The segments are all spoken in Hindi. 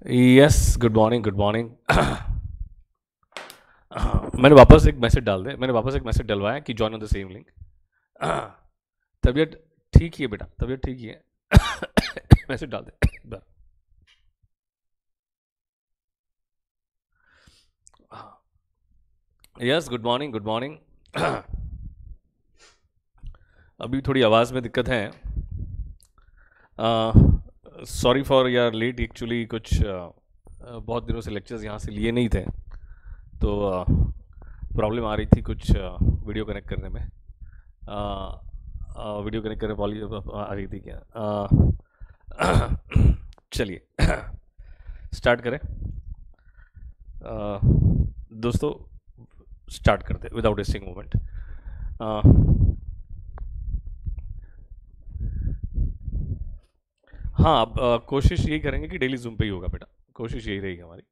Yes, good morning, good morning. मैंने वापस एक मैसेज डाल दिया, मैंने वापस एक मैसेज डलवाया कि join on the same link. तबीयत ठीक ही है बेटा, तबीयत ठीक ही है। मैसेज डाल दे एक बार। Yes, good morning, good morning. अभी थोड़ी आवाज़ में दिक्कत है। सॉरी फॉर यार लेट, एक्चुअली कुछ बहुत दिनों से लेक्चर्स यहाँ से लिए नहीं थे, तो प्रॉब्लम आ रही थी कुछ वीडियो कनेक्ट करने में। वीडियो कनेक्ट करने वाली आ रही थी क्या? चलिए स्टार्ट करें। दोस्तों स्टार्ट करते विदाउट वेस्टिंग मोमेंट। हाँ, अब कोशिश यही करेंगे कि डेली जूम पे ही होगा बेटा, कोशिश यही रहेगी हमारी।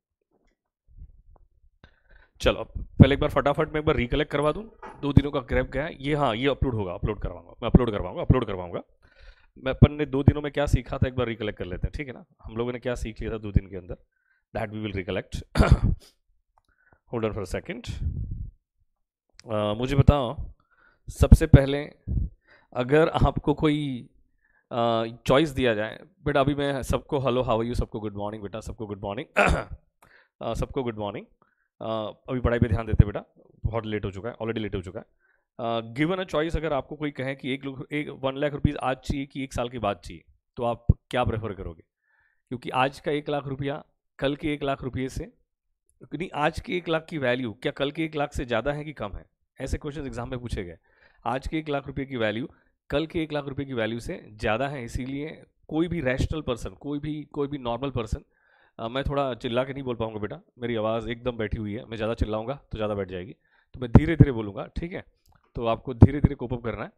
चलो अब पहले एक बार फटाफट मैं एक बार रिकलेक्ट करवा दूं 2 दिनों का ग्रैब क्या है ये। हाँ, ये अपलोड होगा, अपलोड करवाऊंगा मैं, अपलोड करवाऊंगा मैं। अपन ने 2 दिनों में क्या सीखा था एक बार रिकलेक्ट कर लेते हैं, ठीक है ना? हम लोगों ने क्या सीख लिया था 2 दिन के अंदर, that we will recollect. Hold on for a second. मुझे बताओ सबसे पहले, अगर आपको कोई चॉइस दिया जाए बेटा, अभी मैं सबको हेलो हाउ आर यू, सबको गुड मॉर्निंग बेटा, सबको गुड मॉर्निंग। सबको गुड मॉर्निंग। अभी पढ़ाई पे ध्यान देते बेटा, बहुत लेट हो चुका है, ऑलरेडी लेट हो चुका है। गिवन अ चॉइस, अगर आपको कोई कहे कि 1 लाख रुपीज़ आज चाहिए कि 1 साल के बाद चाहिए, तो आप क्या प्रेफर करोगे? क्योंकि आज का 1 लाख रुपया कल के 1 लाख रुपये से, नहीं, आज के 1 लाख की वैल्यू क्या कल के 1 लाख से ज़्यादा है कि कम है? ऐसे क्वेश्चन एग्जाम में पूछे गए। आज के 1 लाख रुपये की वैल्यू कल के 1 लाख रुपये की वैल्यू से ज़्यादा है, इसीलिए कोई भी रैशनल पर्सन, कोई भी नॉर्मल पर्सन, मैं थोड़ा चिल्ला के नहीं बोल पाऊंगा बेटा, मेरी आवाज़ एकदम बैठी हुई है, मैं ज़्यादा चिल्लाऊंगा तो ज़्यादा बैठ जाएगी, तो मैं धीरे धीरे बोलूँगा, ठीक है? तो आपको धीरे धीरे कोप अप करना है,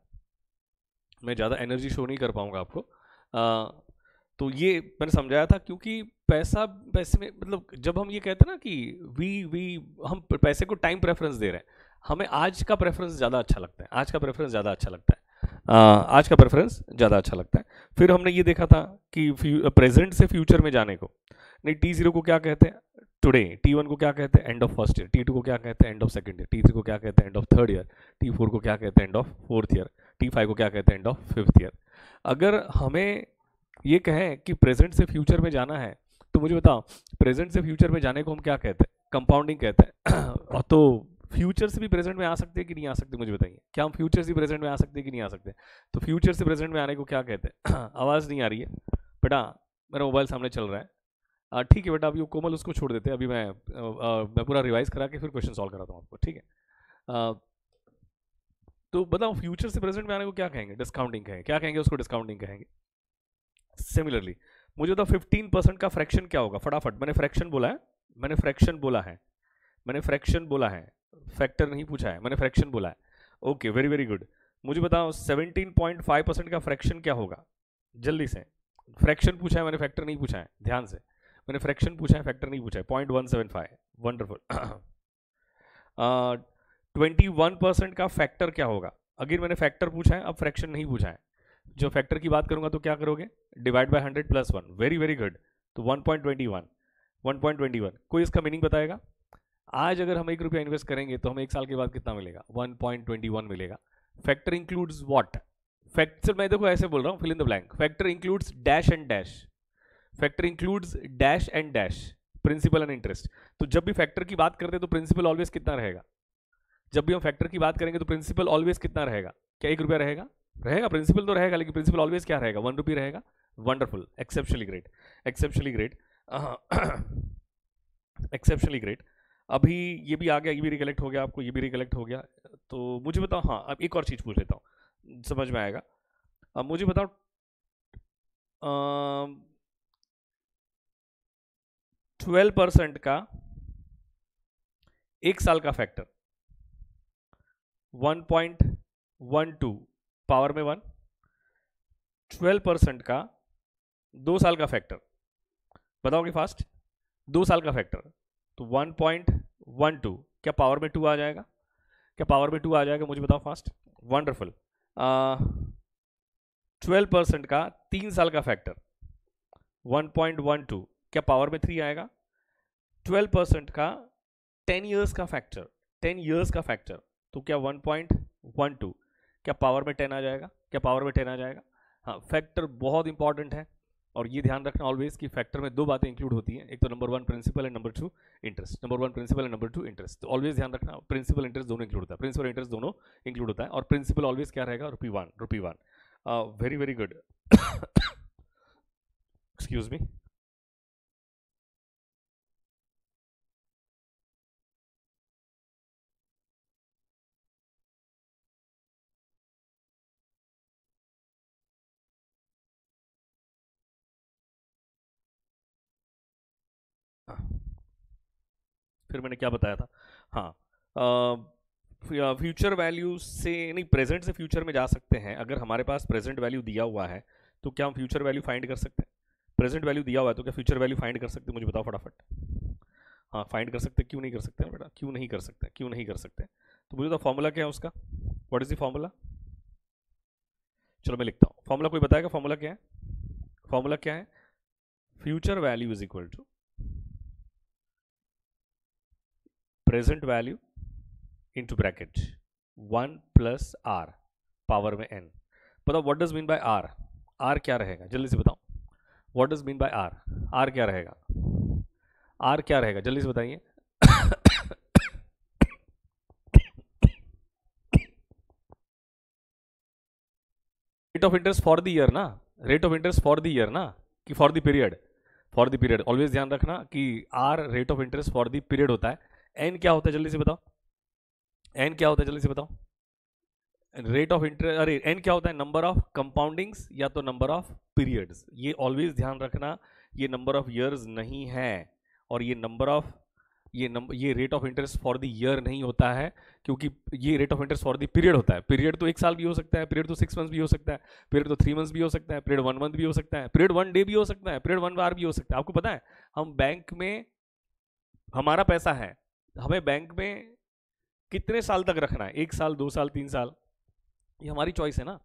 मैं ज़्यादा एनर्जी शो नहीं कर पाऊंगा आपको। तो ये मैंने समझाया था, क्योंकि पैसे में मतलब जब हम ये कहते हैं ना कि वी हम पैसे को टाइम प्रेफरेंस दे रहे हैं, हमें आज का प्रेफरेंस ज़्यादा अच्छा लगता है, आज का प्रेफरेंस ज़्यादा अच्छा लगता है। आज का प्रेफरेंस ज़्यादा अच्छा लगता है। फिर हमने ये देखा था कि प्रेजेंट से फ्यूचर में जाने को, नहीं, T0 को क्या कहते हैं? टुडे। T1 को क्या कहते हैं? End of first year. T2 को क्या कहते हैं? End of second year. T3 को क्या कहते हैं? End of third year. T4 को क्या कहते हैं? End of fourth year. T5 को क्या कहते हैं? End of fifth year. अगर हमें ये कहें कि प्रेजेंट से फ्यूचर में जाना है, तो मुझे बताओ प्रेजेंट से फ्यूचर में जाने को हम क्या कहते हैं? कंपाउंडिंग कहते हैं। तो फ्यूचर से भी प्रेजेंट में आ सकते हैं कि नहीं आ सकते, मुझे बताइए, क्या हम फ्यूचर से प्रेजेंट में आ सकते हैं कि नहीं आ सकते? तो फ्यूचर से प्रेजेंट में आने को क्या कहते हैं? आवाज़ नहीं आ रही है बेटा, मेरा मोबाइल सामने चल रहा है। ठीक है बेटा, अभी वो कोमल उसको छोड़ देते हैं, अभी मैं पूरा रिवाइज करा के फिर क्वेश्चन सॉल्व कराता हूँ आपको, ठीक है? तो बताओ फ्यूचर से प्रेजेंट में आने को क्या कहेंगे? डिस्काउंटिंग कहेंगे, क्या कहेंगे उसको? डिस्काउंटिंग कहेंगे। सिमिलरली मुझे तो 15% का फ्रैक्शन क्या होगा? फटाफट, मैंने फ्रैक्शन बोला है, मैंने फ्रैक्शन बोला है, मैंने फ्रैक्शन बोला है, फैक्टर नहीं पूछा है, मैंने फ्रैक्शन बोला है। Okay, very very good. मुझे बताओ 17.5% का फ्रैक्शन क्या होगा? जल्दी से, फ्रैक्शन पूछा है मैंने, फैक्टर नहीं पूछा है, ध्यान से, मैंने फ्रैक्शन पूछा है, फैक्टर नहीं पूछा है। 0.175, वंडरफुल। 21% का फैक्टर क्या होगा? अगेन मैंने फैक्टर पूछा है, अब फ्रैक्शन नहीं पूछा है। जो फैक्टर की बात करूंगा तो क्या करोगे? Divide by 100 plus 1, very very good. तो 1.21, 1.21। कोई इसका मीनिंग बताएगा? आज अगर हम 1 रुपया इन्वेस्ट करेंगे तो हमें 1 साल के बाद कितना मिलेगा? 1.21 मिलेगा। Factor includes what? फैक्टर, मैं देखो ऐसे बोल रहा हूँ, fill in the blank. Factor includes dash and dash, factor includes dash and dash, principal and interest. तो जब भी फैक्टर की बात करते हैं तो प्रिंसिपल ऑलवेज कितना रहेगा? जब भी हम फैक्टर की बात करेंगे तो प्रिंसिपल ऑलवेज कितना रहेगा? क्या 1 रुपया रहेगा? रहेगा, प्रिंसिपल तो रहेगा, लेकिन प्रिंसिपल ऑलवेज क्या रहेगा? 1 रुपी रहेगा। Wonderful, exceptionally great, exceptionally great, exceptionally great. अभी ये भी आ गया, ये भी रिकलेक्ट हो गया आपको, ये भी रिकलेक्ट हो गया। तो मुझे बताओ, हाँ अब एक और चीज़ पूछ लेता हूँ, समझ में आएगा। अब मुझे बताओ 12% का 1 साल का फैक्टर, 1.12 पावर में 1। 12% का 2 साल का फैक्टर, बताओगे फास्ट? 2 साल का फैक्टर, तो 1.12 क्या पावर में 2 आ जाएगा? क्या पावर में 2 आ जाएगा? मुझे बताओ फास्ट। वंडरफुल। 12% का 3 साल का फैक्टर, 1.12 क्या पावर में 3 आएगा? 12% का 10 ईयर्स का फैक्टर, 10 ईयर्स का फैक्टर, तो क्या 1.12, क्या पावर में 10 आ जाएगा? क्या पावर में 10 आ जाएगा? हाँ, फैक्टर बहुत इंपॉर्टेंट है, और ये ध्यान रखना ऑलवेज कि फैक्टर में दो बातें इंक्लूड होती हैं, एक तो number 1 principal and number 2 interest, number 1 principal and number 2 interest. तो ऑलवेज ध्यान रखना प्रिंसिपल इंटरेस्ट दोनों इंक्लूड होता है, प्रिंसिपल इंटरेस्ट दोनों इंक्लूड होता है, और प्रिंसिपल ऑलवेज क्या रहेगा? ₹1। Very very good. Excuse me. फिर मैंने क्या बताया था? हाँ, फ्यूचर वैल्यू से नहीं, प्रेजेंट से फ्यूचर में जा सकते हैं। अगर हमारे पास प्रेजेंट वैल्यू दिया हुआ है तो क्या हम फ्यूचर वैल्यू फाइंड कर सकते हैं? प्रेजेंट वैल्यू दिया हुआ है तो क्या फ्यूचर वैल्यू फाइंड कर सकते हैं? मुझे बताओ फटाफट। हाँ, फाइंड कर सकते हैं। क्यों नहीं कर सकते बेटा? क्यों नहीं कर सकते? क्यों नहीं कर सकते? तो मुझे तो फॉर्मूला क्या है उसका? What is the formula? चलो मैं लिखता हूँ फॉर्मूला। कोई बताएगा फॉर्मूला क्या है? फॉर्मूला क्या है? Future value is equal to present value into bracket 1 plus r power में n। बताओ what does mean by r? r क्या रहेगा? जल्दी से बताओ what does mean by r? r क्या रहेगा? r क्या रहेगा? जल्दी से बताइए। Rate of interest for the year ना? Rate of interest for the year ना, कि for the period? For the period. Always ध्यान रखना कि r rate of interest for the period होता है। n क्या होता है? जल्दी से बताओ। n क्या होता है? जल्दी से बताओ। रेट ऑफ इंटरेस्ट, अरे n क्या होता है? नंबर ऑफ कंपाउंडिंग्स या तो नंबर ऑफ पीरियड्स। ये ऑलवेज ध्यान रखना, ये नंबर ऑफ ईयर्स नहीं है, और ये नंबर ऑफ ये rate of interest for the year नहीं होता है, क्योंकि ये rate of interest for the period होता है। पीरियड तो 1 साल भी हो सकता है, पीरियड तो 6 मंथ्स भी हो सकता है, पीरियड तो 3 मंथ्स भी हो सकता है, पीरियड 1 मंथ भी हो सकता है, पीरियड 1 डे भी हो सकता है, पीरियड 1 बार भी हो सकता है। आपको पता है हम बैंक में, हमारा पैसा है, हमें बैंक में कितने साल तक रखना है? 1 साल, 2 साल, 3 साल, ये हमारी चॉइस है ना।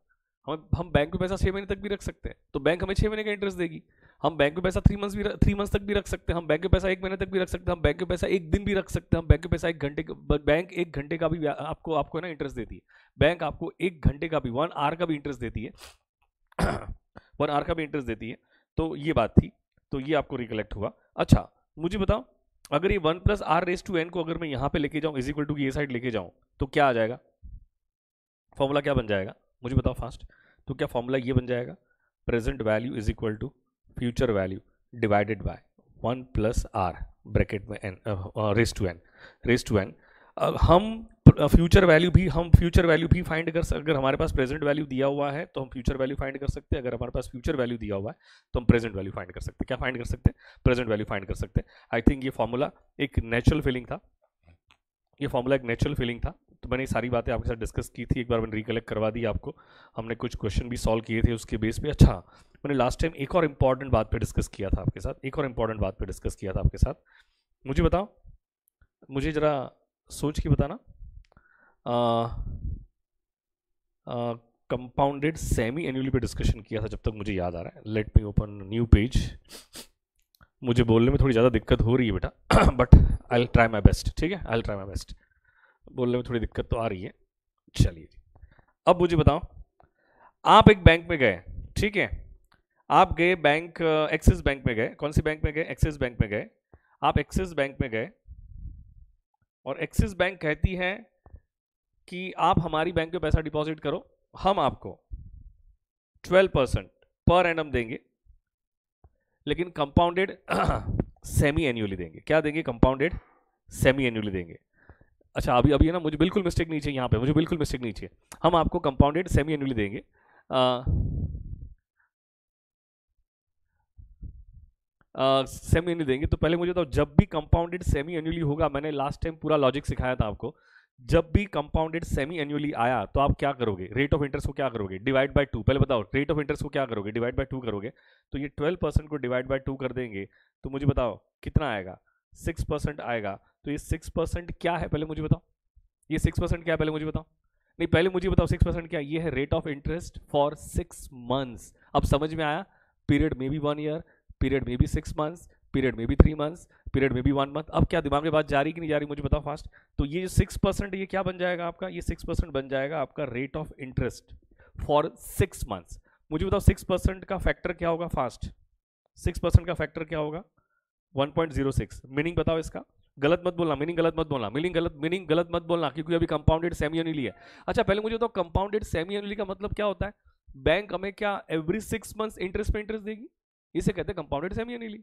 हम बैंक में पैसा 6 महीने तक भी रख सकते हैं, तो बैंक हमें 6 महीने का इंटरेस्ट देगी। हम बैंक में पैसा 3 मंथ्स तक भी रख सकते हैं, हम बैंक में पैसा 1 महीने तक भी रख सकते हैं, हम बैंक में पैसा 1 दिन भी रख सकते हैं, हम बैंक में पैसा 1 घंटे, बैंक 1 घंटे का भी आपको ना इंटरेस्ट देती है। बैंक आपको 1 घंटे का भी, 1 आवर का भी इंटरेस्ट देती है। 1 आवर का भी इंटरेस्ट देती है। तो ये बात थी, तो ये आपको रिकलेक्ट हुआ। अच्छा मुझे बताओ, अगर ये 1 plus r raise to n को अगर मैं यहाँ पे लेके जाऊँ, इज इक्वल टू ये साइड लेके जाऊँ, तो क्या आ जाएगा? फॉर्मूला क्या बन जाएगा? मुझे बताओ फास्ट। तो क्या फॉर्मूला ये बन जाएगा? Present value is equal to future value divided by 1 plus r bracket में एन रेस टू एन। हम फ्यूचर वैल्यू भी फाइंड कर सकते। अगर हमारे पास प्रेजेंट वैल्यू दिया हुआ है तो हम फ्यूचर वैल्यू फाइंड कर सकते हैं, अगर हमारे पास फ्यूचर वैल्यू दिया हुआ है तो हम प्रेजेंट वैल्यू फाइंड कर सकते हैं। क्या फाइंड कर सकते हैं? प्रेजेंट वैल्यू फाइंड कर सकते हैं। आई थिंक ये फॉर्मूला एक नेचुरल फीलिंग था, ये फॉर्मूला एक नेचुरल फीलिंग था। तो मैंने सारी बातें आपके साथ डिस्कस की थी, एक बार मैंने रिकलेक्ट करवा दी आपको। हमने कुछ क्वेश्चन भी सॉल्व किए थे उसके बेस पे। अच्छा, मैंने लास्ट टाइम एक और इंपॉर्टेंट बात पे डिस्कस किया था आपके साथ, एक और इंपॉर्टेंट बात पे डिस्कस किया था आपके साथ। मुझे बताओ, मुझे जरा सोच के बताना, कंपाउंडेड सेमी एनुअली पे डिस्कशन किया था जब तक मुझे याद आ रहा है। Let me open new page. मुझे बोलने में थोड़ी ज़्यादा दिक्कत हो रही है बेटा, but I will try my best. ठीक है, I will try my best. बोलने में थोड़ी दिक्कत तो आ रही है। चलिए, अब मुझे बताओ, आप एक बैंक में गए, ठीक है, आप गए बैंक, एक्सिस बैंक में गए। कौन सी बैंक में गए? एक्सिस बैंक में गए। आप एक्सिस बैंक में गए और एक्सिस बैंक कहती है कि आप हमारी बैंक में पैसा डिपॉजिट करो, हम आपको 12% पर एनम देंगे, लेकिन कंपाउंडेड सेमी एनुअली देंगे। क्या देंगे? कंपाउंडेड सेमी एनुअली देंगे। अच्छा, अभी अभी है ना, मुझे बिल्कुल मिस्टेक नहीं चाहिए यहाँ पे, मुझे बिल्कुल मिस्टेक नहीं चाहिए। हम आपको कंपाउंडेड सेमी एनुअली देंगे। सेमी एनुअली देंगे। तो पहले मुझे बताओ, जब भी कंपाउंडेड सेमी एनुअली होगा, मैंने लास्ट टाइम पूरा लॉजिक सिखाया था आपको, जब भी कंपाउंडेड सेमी एनुअली आया तो आप क्या करोगे? रेट ऑफ इंटरेस्ट को क्या करोगे? Divide by 2। पहले बताओ, रेट ऑफ इंटरेस्ट को क्या करोगे? डिवाइड बाय 2 करोगे। तो ये 12% को डिवाइड बाय 2 कर देंगे तो मुझे बताओ कितना आएगा? 6% आएगा। तो ये 6% क्या है पहले मुझे बताओ, ये 6% क्या है पहले मुझे बताओ। नहीं, पहले मुझे बताओ 6% क्या? ये है rate of interest for 6 months. अब समझ में आया? पीरियड में भी 1 ईयर, पीरियड में भी 6 मंथ्स, पीरियड में भी 3 मंथ्स, पीरियड में भी 1 मंथ। अब क्या दिमाग में बात जा रही कि नहीं जा रही मुझे बताओ फास्ट। तो ये 6% ये क्या बन जाएगा आपका, ये 6% बन जाएगा आपका rate of interest for 6 months. मुझे बताओ 6% का फैक्टर क्या होगा फास्ट, 6% का फैक्टर क्या होगा 1.06। मीनिंग बताओ इसका, गलत मत बोलना, मीनिंग गलत मत बोलना, मीनिंग गलत मत बोलना, क्योंकि अभी कंपाउंडेड सेमी एनुअली है। अच्छा पहले मुझे बताओ कंपाउंडेड सेमी एनुअली का मतलब क्या होता है। बैंक हमें क्या एवरी 6 मंथ्स इंटरेस्ट पे इंटरेस्ट देगी, इसे कहते हैं कंपाउंडेड सेमी एनुअली।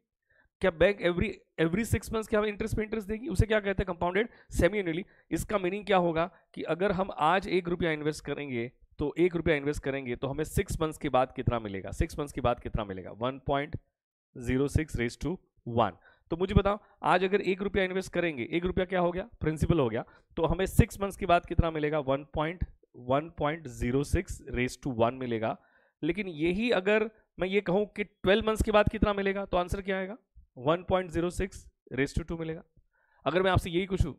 क्या बैंक एवरी 6 मंथ्स क्या हमें इंटरेस्ट पे इंटरेस्ट देगी, उसे क्या कहते हैं कंपाउंडेड सेमी एनुअली। इसका मीनिंग क्या होगा कि अगर हम आज 1 रुपया इन्वेस्ट करेंगे तो 1 रुपया इन्वेस्ट करेंगे तो हमें 6 मंथ्स के बाद कितना मिलेगा, 6 मंथ्स के बाद कितना मिलेगा 1.06 रेज टू 1। तो मुझे बताओ आज अगर 1 रुपया इन्वेस्ट करेंगे, 1 रुपया क्या हो गया प्रिंसिपल हो गया, तो हमें 6 मंथ्स के बाद कितना मिलेगा 1.06 रेज टू 1 मिलेगा। लेकिन यही अगर मैं ये कहूं कि 12 मंथ्स के बाद कितना मिलेगा, तो आंसर क्या आएगा 1.06 रेज टू 2 मिलेगा। अगर मैं आपसे यही पूछूं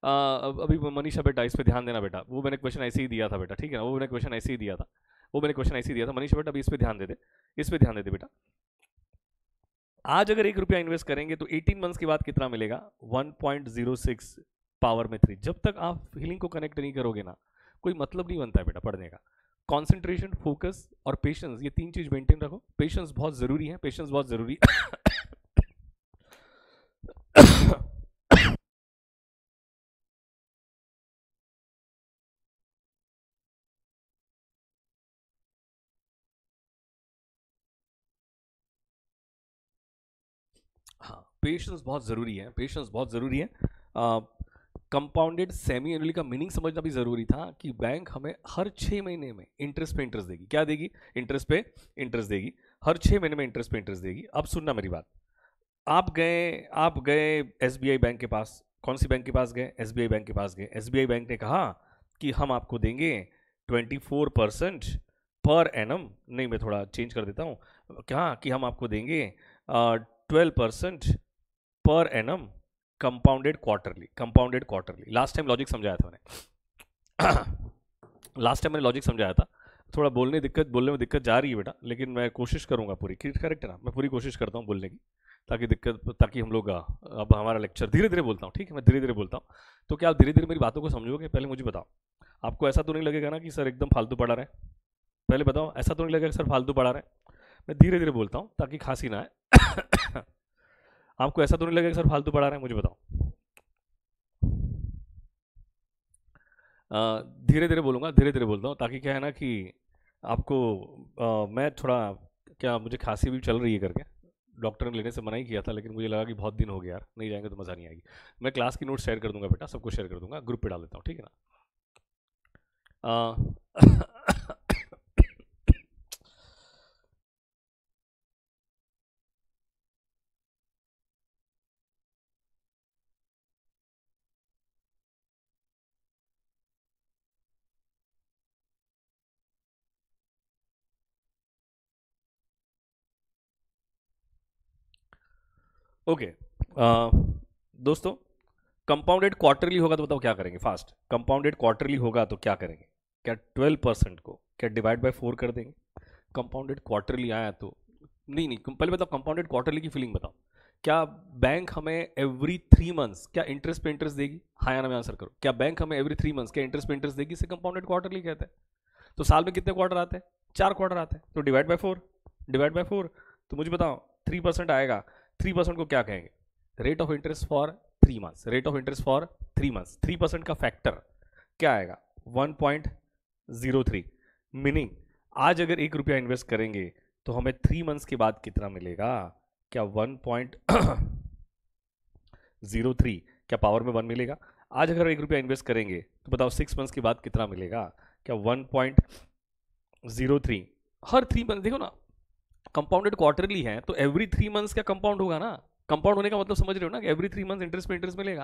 अभी मनीषा बेटा इस पे ध्यान देना बेटा, वो मैंने क्वेश्चन ऐसे ही दिया था बेटा, ठीक है ना, वो मैंने क्वेश्चन ऐसे ही दिया था, मनीषा बेटा अभी इस पे ध्यान दे दे, इस पे ध्यान दे दे बेटा। आज अगर 1 रुपया इन्वेस्ट करेंगे तो 18 मंथ्स के बाद कितना मिलेगा 1.06 पावर में 3। जब तक आप फीलिंग को कनेक्ट नहीं करोगे ना कोई मतलब नहीं बनता है बेटा पढ़ने का। कॉन्सेंट्रेशन, फोकस और पेशेंस, ये 3 चीज मेंटेन रखो। पेशेंस बहुत जरूरी है, पेशेंस बहुत जरूरी है। हाँ पेशेंस बहुत ज़रूरी है, पेशेंस बहुत ज़रूरी है। कंपाउंडेड सेमी एनुअली का मीनिंग समझना भी ज़रूरी था कि बैंक हमें हर 6 महीने में इंटरेस्ट पे इंटरेस्ट देगी। क्या देगी, इंटरेस्ट पे इंटरेस्ट देगी, हर 6 महीने में इंटरेस्ट पे इंटरेस्ट देगी। अब सुनना मेरी बात, आप गए एसबीआई बैंक के पास। कौन सी बैंक के पास गए, एसबीआई बैंक के पास गए। एसबीआई बैंक ने कहा कि हम आपको देंगे 24% पर एनम, नहीं मैं थोड़ा चेंज कर देता हूँ, क्या कि हम आपको देंगे 12% पर annum compounded quarterly. Last time logic समझाया था मैंने लास्ट टाइम मैंने लॉजिक समझाया था। थोड़ा बोलने में दिक्कत जा रही है बेटा, लेकिन मैं कोशिश करूंगा पूरी, करेक्ट है ना, मैं पूरी कोशिश करता हूँ बोलने की, ताकि हम लोग अब हमारा लेक्चर धीरे धीरे बोलता हूँ, ठीक है मैं धीरे धीरे बोलता हूँ। तो क्या आप धीरे धीरे मेरी बातों को समझोगे। पहले मुझे बताओ, आपको ऐसा तो नहीं लगेगा ना कि सर एकदम फालतू पढ़ा रहे हैं। पहले बताओ ऐसा तो नहीं लगेगा सर फालतू पढ़ा रहे हैं। मैं धीरे धीरे बोलता हूँ ताकि खांसी ना आए। आपको ऐसा तो नहीं लगेगा सर फालतू पढ़ा रहे हैं, मुझे बताओ। धीरे धीरे बोलूँगा, धीरे धीरे बोलता हूँ, ताकि क्या है ना कि आपको मैं थोड़ा, क्या मुझे खांसी भी चल रही है करके डॉक्टर ने लेने से मना ही किया था, लेकिन मुझे लगा कि बहुत दिन हो गया यार, नहीं जाएंगे तो मज़ा नहीं आएगी। मैं क्लास की नोट शेयर कर दूंगा बेटा, सबको शेयर कर दूंगा, ग्रुप पे डाल देता हूँ, ठीक है ना। ओके दोस्तों, कंपाउंडेड क्वार्टरली होगा तो बताओ क्या करेंगे फास्ट। कंपाउंडेड क्वार्टरली होगा तो क्या करेंगे, क्या 12% को क्या डिवाइड बाय 4 कर देंगे। कंपाउंडेड क्वार्टरली आया तो नहीं, पहले बताओ कंपाउंडेड क्वार्टरली की फीलिंग बताओ। क्या बैंक हमें एवरी 3 मंथ्स क्या इंटरेस्ट पे इंटरेस्ट देगी, हाँ या ना में आंसर करो। क्या बैंक हमें एवरी 3 मंथ्स क्या इंटरेस्ट पे इंटरेस्ट देगी, इसे कंपाउंडेड क्वार्टरली कहते हैं। तो साल में कितने क्वार्टर आते हैं, 4 क्वार्टर आते हैं, तो डिवाइड बाय 4। तो मुझे बताओ 3% आएगा, 3% को क्या कहेंगे, rate of interest for 3 months, rate of interest for 3 months. 3% का फैक्टर क्या आएगा 1.03। मीनिंग आज अगर 1 रुपया इन्वेस्ट करेंगे तो हमें 3 मंथ्स के बाद कितना मिलेगा, क्या 1.03 क्या पावर में 1 मिलेगा। आज अगर 1 रुपया इन्वेस्ट करेंगे तो बताओ 6 मंथ्स के बाद कितना मिलेगा, क्या 1.03। हर 3 मंथ देखो ना, कंपाउंडेड क्वार्टरली है तो एवरी 3 मंथ्स क्या कंपाउंड होगा ना। कंपाउंड होने का मतलब समझ रहे हो ना कि एवरी 3 मंथ्स इंटरेस्ट पे इंटरेस्ट मिलेगा,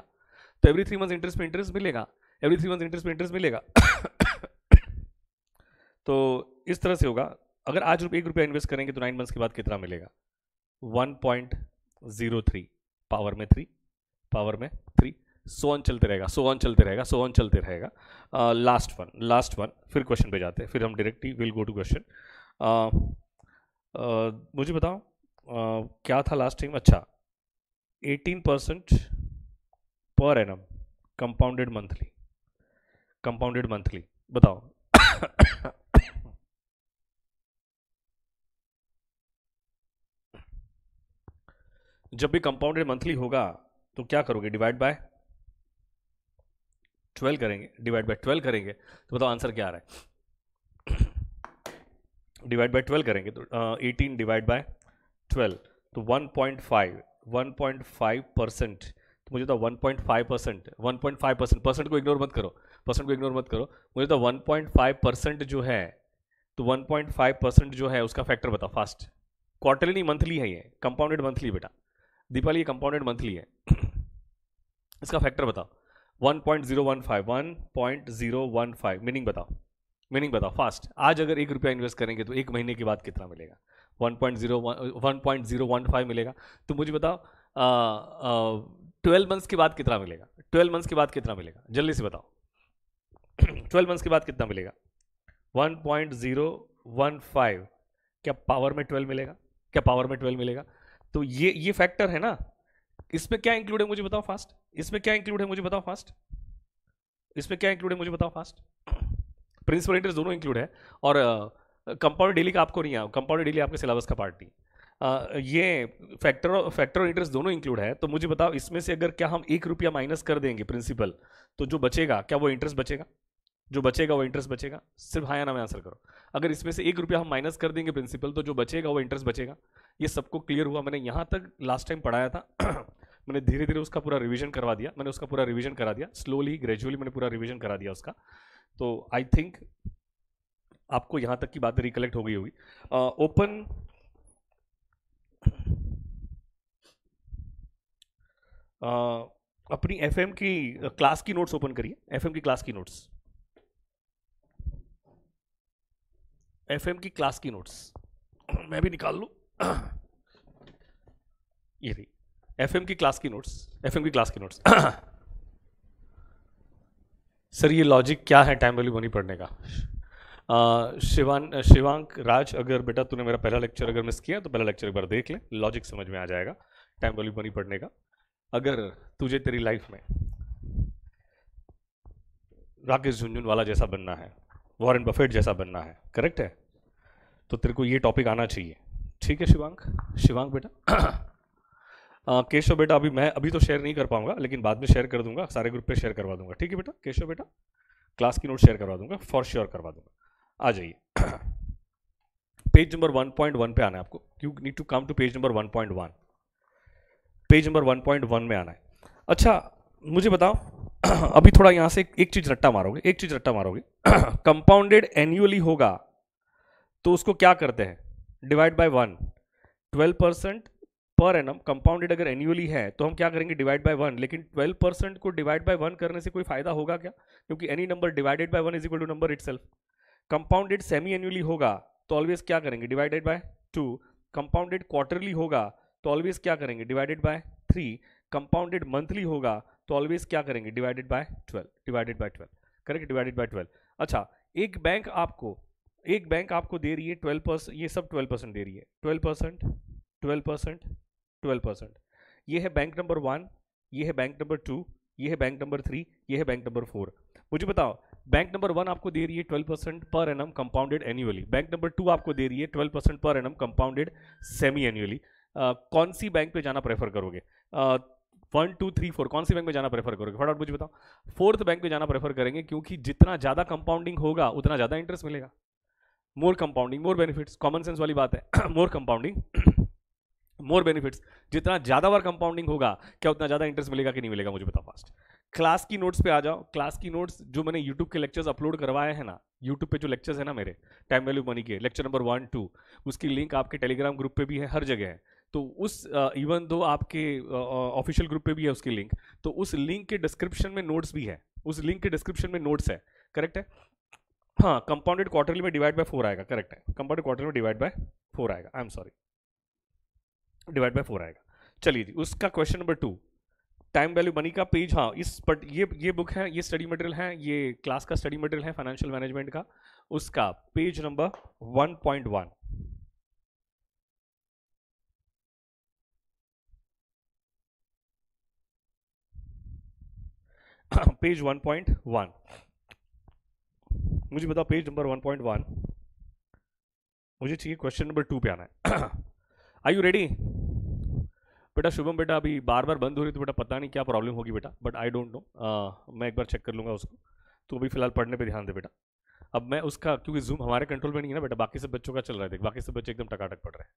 तो एवरी 3 मंथ्स इंटरेस्ट पे इंटरेस्ट मिलेगा, एवरी 3 मंथ्स इंटरेस्ट पे इंटरेस्ट मिलेगा। तो इस तरह से होगा। अगर आज 1 रुपया इन्वेस्ट करेंगे तो 9 मंथ्स के बाद कितना मिलेगा 1.03 पावर में 3 सो ऑन चलते रहेगा। लास्ट वन फिर क्वेश्चन पे जाते हैं, फिर हम directly will go to question. मुझे बताओ क्या था लास्ट टाइम? अच्छा, 18% पर एनम कंपाउंडेड मंथली बताओ। जब भी कंपाउंडेड मंथली होगा तो क्या करोगे? डिवाइड बाय 12 करेंगे, डिवाइड बाय 12 करेंगे तो बताओ आंसर क्या आ रहा है? डिवाइड बाय 12 करेंगे तो 18 डिवाइड बाय 12 तो 1.5%। तो मुझे तो 1.5%, 1.5% परसेंट को इग्नोर मत करो, परसेंट को इग्नोर मत करो। मुझे तो 1.5% जो है, तो 1.5% जो है उसका फैक्टर बताओ फास्ट। क्वार्टरली नहीं, मंथली है ये, कंपाउंडेड मंथली बेटा दीपाली, ये कंपाउंडेड मंथली है। इसका फैक्टर बताओ। 1.015, 1.015 मीनिंग बताओ, मीनिंग बताओ फास्ट। आज अगर 1 रुपया इन्वेस्ट करेंगे तो 1 महीने के बाद कितना मिलेगा? 1.015 मिलेगा। तो मुझे बताओ 12 मंथ्स के बाद कितना मिलेगा? 12 मंथ्स के बाद कितना मिलेगा? जल्दी से बताओ। 12 मंथ्स के बाद कितना मिलेगा? 1.015। क्या पावर में 12 मिलेगा? क्या पावर में 12 मिलेगा? तो ये फैक्टर है ना। इसमें क्या इंक्लूड है मुझे बताओ फास्ट। इसमें क्या इंक्लूड है मुझे बताओ फास्ट। इसमें क्या इंक्लूड है मुझे बताओ फास्ट। प्रिंसिपल इंटरेस्ट दोनों इंक्लूड है, और कंपाउंड डेली का आपको नहीं है, कंपाउंड डेली आपके सिलेबस का पार्ट नहीं। ये फैक्टर और इंटरेस्ट दोनों इंक्लूड है। तो मुझे बताओ इसमें से अगर क्या हम 1 रुपया माइनस कर देंगे प्रिंसिपल, तो जो बचेगा क्या वो इंटरेस्ट बचेगा? जो बचेगा वो इंटरेस्ट बचेगा। सिर्फ हाँ या ना में आंसर करो। अगर इसमें से 1 रुपया हम माइनस कर देंगे प्रिंसिपल, तो जो बचेगा वो इंटरेस्ट बचेगा। ये सबको क्लियर हुआ? मैंने यहाँ तक लास्ट टाइम पढ़ाया था। मैंने धीरे धीरे उसका पूरा रिवीजन करवा दिया, मैंने उसका पूरा रिवीजन करा दिया, स्लोली ग्रेजुअली मैंने पूरा रिवीजन करा दिया उसका। तो आई थिंक आपको यहाँ तक की बातें रिकलेक्ट हो गई होगी। ओपन अपनी एफएम की क्लास की नोट्स ओपन करिए, एफएम की क्लास की नोट्स, एफएम की क्लास की नोट्स। मैं भी निकाल लूं। ये रही एफएम की क्लास की नोट्स, एफएम की क्लास की नोट्स। सर ये लॉजिक क्या है टाइम वैल्यू मनी पढ़ने का? शिवांक राज, अगर बेटा तूने मेरा पहला लेक्चर अगर मिस किया तो पहला लेक्चर एक बार देख ले, लॉजिक समझ में आ जाएगा टाइम वैल्यू मनी पढ़ने का। अगर तुझे तेरी लाइफ में राकेश झुनझुनवाला जैसा बनना है, वॉरेन बफेट जैसा बनना है, करेक्ट है, तो तेरे को ये टॉपिक आना चाहिए। ठीक है शिवांक, शिवांक बेटा। केशव बेटा अभी तो शेयर नहीं कर पाऊंगा, लेकिन बाद में शेयर कर दूंगा, सारे ग्रुप पे शेयर करवा दूंगा। ठीक है बेटा केशव बेटा, क्लास की नोट शेयर करवा दूंगा, फॉर श्योर करवा दूंगा। आ जाइए। पेज नंबर 1.1 पे आना है आपको। You need to come to page number 1.1। Page number 1.1 में आना है। अच्छा मुझे बताओ, अभी थोड़ा यहां से एक चीज रट्टा मारोगे, एक चीज रट्टा मारोगे। कंपाउंडेड एन्युअली होगा तो उसको क्या करते हैं? Divide by 1। 12% पर एनम कंपाउंडेड अगर एन्युअली है तो हम क्या करेंगे? Divide by 1। लेकिन 12% को डिवाइड बाय 1 करने से कोई फायदा होगा क्या? क्योंकि any number divided by 1 is equal to number itself. Compounded semi annually होगा तो ऑलवेज क्या करेंगे? Divided by 2। कंपाउंडेड क्वार्टरली होगा तो ऑलवेज क्या करेंगे? Divided by 3। कंपाउंडेड मंथली होगा तो ऑलवेज क्या करेंगे? Divided by 12। Divided by 12, correct, divided by 12। अच्छा एक बैंक आपको दे रही है 12%, ये सब 12% दे रही है, 12%, 12%, 12%। ये है बैंक नंबर 1, ये है बैंक नंबर 2, ये है बैंक नंबर 3, ये है बैंक नंबर 4। मुझे बताओ बैंक नंबर 1 आपको दे रही है 12% पर annum compounded annually, bank number 2 आपको दे रही है 12% पर एनम कंपाउंडेड सेमी एनुअली। कौन सी बैंक पे जाना प्रेफर करोगे? 1 2 3 4 कौन सी बैंक में जाना प्रेफर करोगे? फटाफट मुझे बताओ। फोर्थ बैंक में जाना प्रेफर करेंगे, क्योंकि जितना ज्यादा कंपाउंडिंग होगा उतना ज्यादा इंटरेस्ट मिलेगा। More compounding more benefits, common sense वाली बात है। मोर कंपाउंडिंग मोर बेनिफिट्स, जितना ज्यादा बार कंपाउंडिंग होगा क्या उतना ज्यादा इंटरेस्ट मिलेगा कि नहीं मिलेगा? मुझे बताओ फास्ट। क्लास की नोट्स पे आ जाओ। क्लास की नोट्स जो मैंने यूट्यूब के लेक्चर्स अपलोड करवाए हैं ना, यूट्यूब पे जो लेक्चर्स है ना मेरे टाइम वैल्यू मनी के, लेक्चर नंबर 1 2, उसकी लिंक आपके टेलीग्राम ग्रुप पे भी है, हर जगह है। तो उस इवन दो आपके ऑफिशियल ग्रुप पे भी है उसकी लिंक, तो उस लिंक के डिस्क्रिप्शन में नोट्स भी है, उस लिंक के डिस्क्रिप्शन में नोट्स है, करेक्ट है। हाँ कंपाउंडेड क्वार्टरली में डिवाइड बाय 4 आएगा, करेक्ट है, कंपाउंडेड क्वार्टरली में डिवाइड बाय 4 आएगा, I am sorry, divide by 4 आएगा। चलिए जी, उसका question number 2, time value money का पेज। हाँ इस बट ये बुक है, ये स्टडी मटेरियल है, ये क्लास का स्टडी मटेरियल है फाइनेंशियल मैनेजमेंट का, उसका पेज नंबर 1.1। पेज 1.1, मुझे बताओ पेज नंबर 1.1, मुझे चाहिए क्वेश्चन नंबर 2 पे आना है। Are you ready? बेटा शुभम, बेटा अभी बार बार बंद हो रही तो बेटा पता नहीं क्या प्रॉब्लम होगी बेटा, बट आई डोंट नो, मैं एक बार चेक कर लूँगा उसको। तो अभी फिलहाल पढ़ने पे ध्यान दे बेटा। अब मैं उसका, क्योंकि जूम हमारे कंट्रोल में नहीं है ना बेटा, बाकी सब बच्चों का चल रहा है, देख बाकी सब बच्चे एकदम टकाटक पढ़ रहे हैं।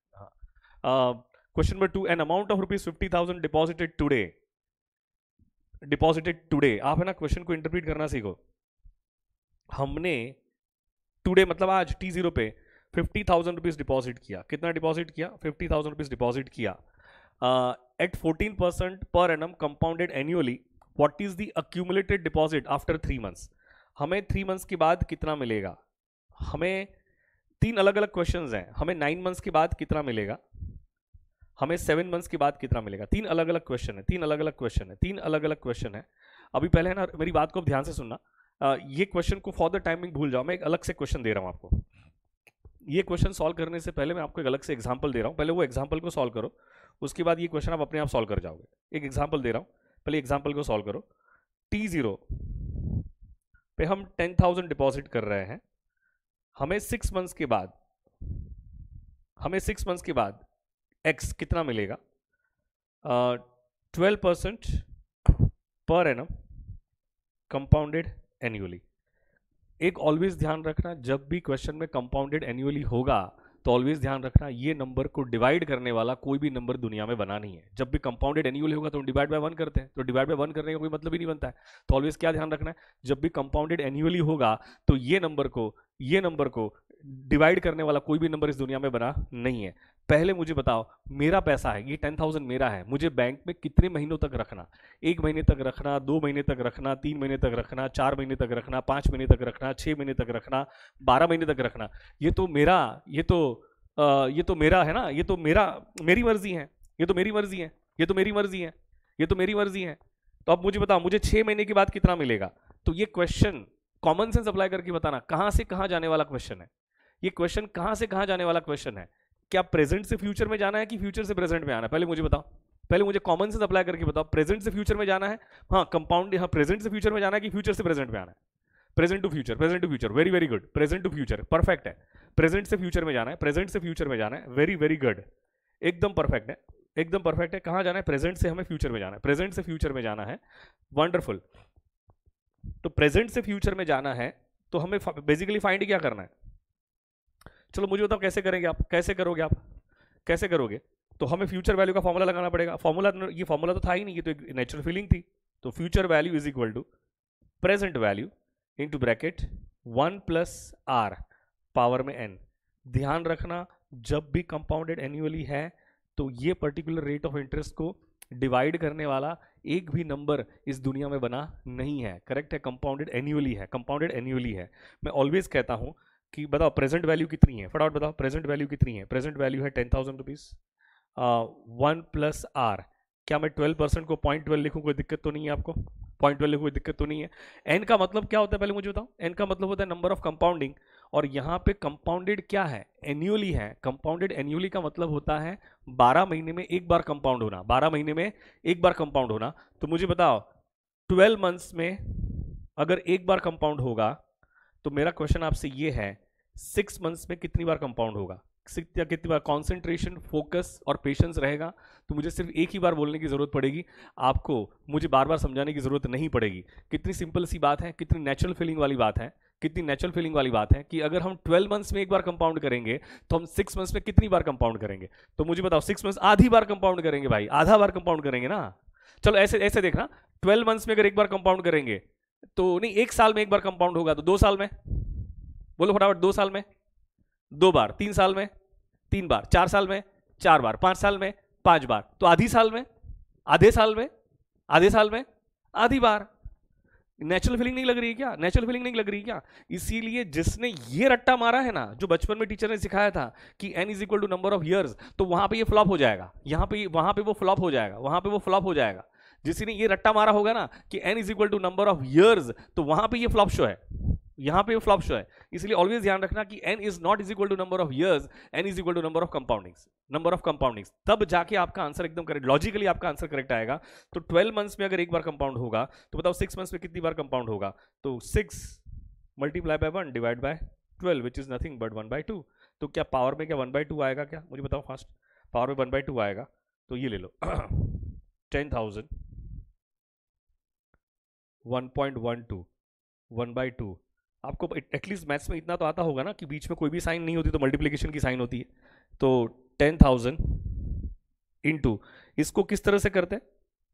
हाँ, question number 2, an amount of ₹50,000 deposited today. आप है ना क्वेश्चन को इंटरप्रीट करना सीखो। हमने टुडे मतलब आज T0 पे ₹50,000 डिपॉजिट किया। कितना डिपॉजिट किया? ₹50,000 डिपॉजिट किया एट 14% पर annum compounded annually. What is the accumulated deposit after 3 months? हमें 3 मंथ्स के बाद कितना मिलेगा? हमें 3 अलग अलग क्वेश्चंस हैं। हमें 9 मंथ्स के बाद कितना मिलेगा, हमें 7 मंथ्स के बाद कितना मिलेगा। 3 अलग अलग क्वेश्चन है, 3 अलग अलग क्वेश्चन है, 3 अलग अलग क्वेश्चन है। अभी पहले है ना, मेरी बात को ध्यान से सुनना। ये क्वेश्चन को फॉर द टाइमिंग भूल जाओ, मैं एक अलग से क्वेश्चन दे रहा हूं आपको। ये क्वेश्चन सॉल्व करने से पहले मैं आपको एक अलग से एग्जांपल दे रहा हूं, पहले वो एग्जांपल को सॉल्व करो, उसके बाद ये क्वेश्चन आप अपने आप सॉल्व कर जाओगे। एक एग्जांपल दे रहा हूं, पहले एग्जांपल को सॉल्व करो। T0 पे हम 10,000 डिपॉजिट कर रहे हैं। हमें 6 मंथ्स के बाद x कितना मिलेगा? 12% पर एनम कंपाउंडेड एनुअली। एक ऑलवेज ध्यान रखना, जब भी क्वेश्चन में कंपाउंडेड एनुअली होगा तो ऑलवेज ध्यान रखना ये नंबर को डिवाइड करने वाला कोई भी नंबर दुनिया में बना नहीं है। जब भी कंपाउंडेड एनुअली होगा तो डिवाइड बाय 1 करते हैं, तो डिवाइड बाय 1 करने का कोई मतलब ही नहीं बनता है। तो ऑलवेज क्या ध्यान रखना है, जब भी कंपाउंडेड एनुअली होगा तो ये नंबर को डिवाइड करने वाला कोई भी नंबर इस दुनिया में बना नहीं है। पहले मुझे बताओ, मेरा पैसा है, ये 10,000 मेरा है, मुझे बैंक में कितने महीनों तक रखना? 1 महीने तक रखना, 2 महीने तक रखना, 3 महीने तक रखना, 4 महीने तक रखना, 5 महीने तक रखना, 6 महीने तक रखना, 12 महीने तक रखना? ये तो मेरा है ना, ये तो मेरी मर्जी है, ये तो मेरी मर्जी है। तो अब मुझे बताओ, मुझे 6 महीने के बाद कितना मिलेगा? तो ये क्वेश्चन कॉमन सेंस अप्लाई करके बताना, कहां से कहां जाने वाला क्वेश्चन है ये क्वेश्चन, कहां से कहां जाने वाला क्वेश्चन है। क्या प्रेजेंट से फ्यूचर में जाना है कि फ्यूचर से प्रेजेंट में आना है? पहले मुझे बताओ, पहले मुझे कॉमन सेंस अप्लाई करके बताओ, प्रेजेंट से फ्यूचर में जाना है? हाँ, कंपाउंड, हाँ प्रेजेंट से फ्यूचर में जाना है कि फ्यूचर से प्रेजेंट में आना है? Present to future, very very good. Present to future, perfect है। प्रेजेंट से फ्यूचर में जाना है, वेरी वेरी गुड, एकदम परफेक्ट है, एकदम परफेक्ट है। कहां जाना है? प्रेजेंट से हमें फ्यूचर में जाना है, वंडरफुल। तो प्रेजेंट से फ्यूचर में जाना है तो हमें बेसिकली फाइंड क्या करना है? चलो मुझे बताओ कैसे करेंगे आप, कैसे करोगे? तो हमें फ्यूचर वैल्यू का फॉर्मूला लगाना पड़ेगा। ये फॉर्मूला तो था ही नहीं, ये तो एक नेचुरल फीलिंग थी। तो future value is equal to present value into bracket 1 + r power में n। ध्यान रखना, जब भी कंपाउंडेड एनुअली है तो ये पर्टिकुलर रेट ऑफ इंटरेस्ट को डिवाइड करने वाला एक भी नंबर इस दुनिया में बना नहीं है। करेक्ट है, कंपाउंडेड एनुअली है। मैं ऑलवेज कहता हूं कि बताओ प्रेजेंट वैल्यू कितनी है, फटाफट बताओ प्रेजेंट वैल्यू कितनी है। प्रेजेंट वैल्यू है 10,000 रुपीज। 1 + r, क्या मैं 12% को 0.12 लिखूं? कोई दिक्कत तो नहीं है आपको? 0.12 लिखूं, कोई दिक्कत तो नहीं है। n का मतलब क्या होता है, पहले मुझे बताओ। n का मतलब होता है नंबर ऑफ कंपाउंडिंग, और यहाँ पे कंपाउंडेड क्या है? एन्युअली है। कंपाउंडेड एन्युअली का मतलब होता है 12 महीने में एक बार कंपाउंड होना, 12 महीने में एक बार कंपाउंड होना। तो मुझे बताओ 12 मंथ्स में अगर एक बार कंपाउंड होगा तो मेरा क्वेश्चन आपसे ये है 6 मंथ्स में कितनी बार कंपाउंड होगा, कितनी बार? कॉन्सेंट्रेशन, फोकस और पेशेंस रहेगा तो मुझे सिर्फ एक ही बार बोलने की जरूरत पड़ेगी, आपको मुझे बार बार समझाने की जरूरत नहीं पड़ेगी। कितनी सिंपल सी बात है, कितनी नेचुरल फीलिंग वाली बात है, कि अगर हम 12 मंथ्स में एक बार कंपाउंड करेंगे तो हम 6 मंथ्स में कितनी बार कंपाउंड करेंगे? तो मुझे बताओ 6 मंथ्स आधी बार कंपाउंड करेंगे भाई, आधा बार कंपाउंड करेंगे ना। चलो ऐसे देखना, 12 मंथ्स में अगर एक बार कंपाउंड करेंगे तो नहीं, 1 साल में एक बार कंपाउंड होगा तो 2 साल में, बोलो फटाफट, 2 साल में 2 बार, 3 साल में 3 बार, 4 साल में 4 बार, 5 साल में 5 बार, तो आधे साल में आधी बार। नेचुरल फीलिंग नहीं लग रही क्या? इसीलिए जिसने ये रट्टा मारा है ना, जो बचपन में टीचर ने सिखाया था कि n is equal to number of years, तो वहां पे ये फ्लॉप हो जाएगा, वहां पे वो फ्लॉप हो जाएगा। जिसने ये रट्टा मारा होगा ना कि n is equal to number of years, तो वहां पे ये फ्लॉप शो है। यहाँ पे फ्लॉप शो है, इसलिए ऑलवेज ध्यान रखना कि n is not is equal to number of years, n is equal to number of compoundings, number of compoundings, तब जाके आपका आंसर एकदम करेक्ट, लॉजिकली आपका आंसर करेक्ट आएगा। तो 12 मंथ्स में अगर एक बार कंपाउंड होगा तो बताओ 6 मंथ्स में कितनी बार कंपाउंड होगा, तो 6 multiply by 1 divide by 12 which is nothing but 1/2। तो क्या पावर में क्या 1/2 आएगा, क्या मुझे बताओ फास्ट, पावर में 1/2 आएगा, तो ये ले लो 10,000 1.12 1/2। आपको एटलीस्ट मैथ्स में इतना तो आता होगा ना कि बीच में कोई भी साइन नहीं होती तो मल्टीप्लिकेशन की साइन होती है। तो 10,000 इंटू, इसको किस तरह से करते हैं,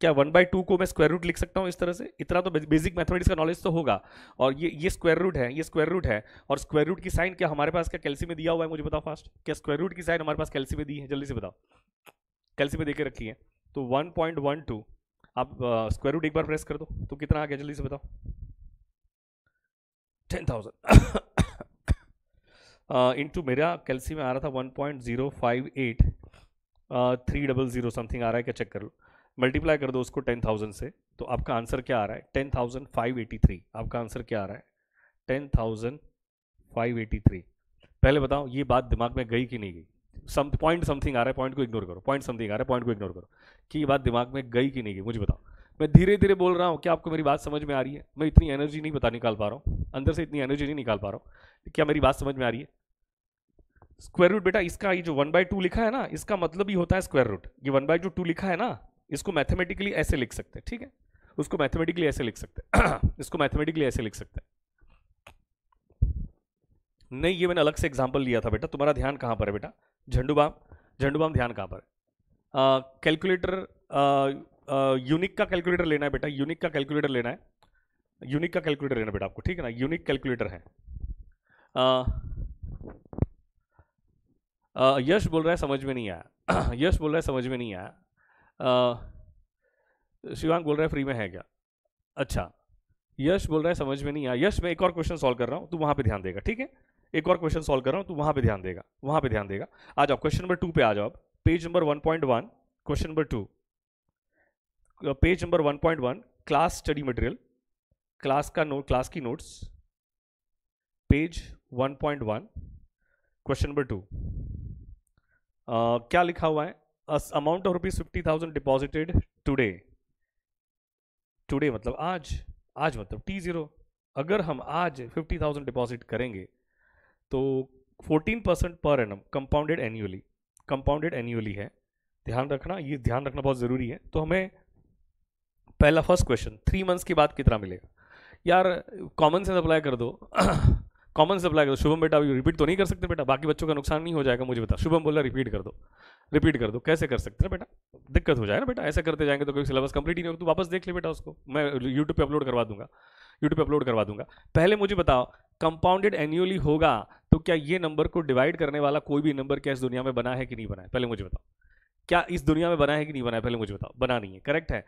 क्या 1/2 को मैं स्क्वायर रूट लिख सकता हूँ इस तरह से, इतना तो बेसिक मैथमेटिक्स का नॉलेज तो होगा। और ये स्क्वायर रूट है, ये स्क्वायर रूट है, और स्क्वायर रूट की साइन क्या हमारे पास क्या कैल्सी में दिया हुआ है, मुझे बताओ फास्ट, क्या स्क्वायर रूट की साइन हमारे पास कैल्सी में दी है, जल्दी से बताओ, कैल्सी में देके रखी है। तो 1.12 आप स्क्वायर रूट एक बार प्रेस कर दो तो कितना आ गया, जल्दी से बताओ, 10,000 इंटू मेरा कैल्सी में आ रहा था 1.058 300 समथिंग आ रहा है क्या, चेक कर लो, मल्टीप्लाई कर दो उसको 10,000 से, तो आपका आंसर क्या आ रहा है 10,583। आपका आंसर क्या आ रहा है 10,583। पहले बताओ ये बात दिमाग में गई कि नहीं गई, पॉइंट समथिंग आ रहा है, पॉइंट को इग्नोर करो, पॉइंट समथिंग आ रहा है, पॉइंट को इग्नोर करो, कि ये बात दिमाग में गई कि नहीं गई, मुझे बताओ। मैं धीरे धीरे बोल रहा हूँ, क्या आपको मेरी बात समझ में आ रही है, मैं इतनी एनर्जी नहीं बता निकाल पा रहा हूँ, अंदर से इतनी एनर्जी नहीं निकाल पा रहा हूँ, क्या मेरी बात समझ में आ रही है। स्क्वायर रूट बेटा इसका, ये जो 1/2 लिखा है ना, इसका मतलब ही होता है स्क्वायर रूट, ये 1/2 लिखा है ना, इसको मैथमेटिकली ऐसे लिख सकते हैं, ठीक है, उसको मैथमेटिकली ऐसे लिख सकते हैं इसको मैथमेटिकली ऐसे लिख सकते हैं। नहीं, ये मैंने अलग से एग्जांपल लिया था बेटा, तुम्हारा ध्यान कहाँ पर है बेटा, झंडू बाम ध्यान कहाँ पर है। कैलकुलेटर यूनिक का कैलकुलेटर लेना है बेटा, यूनिक का कैलकुलेटर लेना है, यूनिक का कैलकुलेटर लेना बेटा आपको, ठीक है ना, यूनिक कैलकुलेटर है। यश बोल रहा है समझ में नहीं आया यश बोल रहा है समझ में नहीं आया। शिवांग बोल रहा है फ्री में है क्या, अच्छा यश बोल रहा है समझ में नहीं आया। यश मैं एक और क्वेश्चन सॉल्व कर रहा हूँ, तू वहां पे ध्यान देगा, ठीक है, एक और क्वेश्चन सॉल्व कर रहा हूँ, तू वहां पे ध्यान देगा, वहां पे ध्यान देगा। आ जाओ क्वेश्चन नंबर 2 पे आ जाओ, page number 1.1, question number 2, page number 1.1, class study material, class का नोट, क्लास की नोट्स, पेज 1.1, क्वेश्चन नंबर 2। क्या लिखा हुआ है, amount of ₹50,000 deposited today, today मतलब आज मतलब T0, अगर हम आज 50,000 डिपॉजिट करेंगे तो 14% पर annum compounded annually, compounded annually है, ध्यान रखना, ये ध्यान रखना बहुत ज़रूरी है। तो हमें पहला फर्स्ट क्वेश्चन 3 मंथ्स के बाद कितना मिलेगा, यार कॉमन सेंस अप्लाई कर दो कॉमन सेंस अप्लाई करो। शुभम बेटा अभी रिपीट तो नहीं कर सकते बेटा, बाकी बच्चों का नुकसान नहीं हो जाएगा, मुझे बता, शुभम बोला रिपीट कर दो, रिपीट कर दो, कैसे कर सकते हैं बेटा, दिक्कत हो जाए ना बेटा, ऐसे करते जाएंगे तो कोई सिलेबस कंप्लीट ही नहीं होगा, तू वापस देख ले बेटा उसको, मैं यूट्यूब पे अपलोड करवा दूंगा, यूट्यूब पे अपलोड करवा दूंगा। पहले मुझे बताओ कंपाउंडेड एन्युअली होगा तो क्या ये नंबर को डिवाइड करने वाला कोई भी नंबर क्या इस दुनिया में बना है कि नहीं बना है, पहले मुझे बताओ, क्या इस दुनिया में बना है कि नहीं बना है, पहले मुझे बताओ, बना नहीं है, करेक्ट है।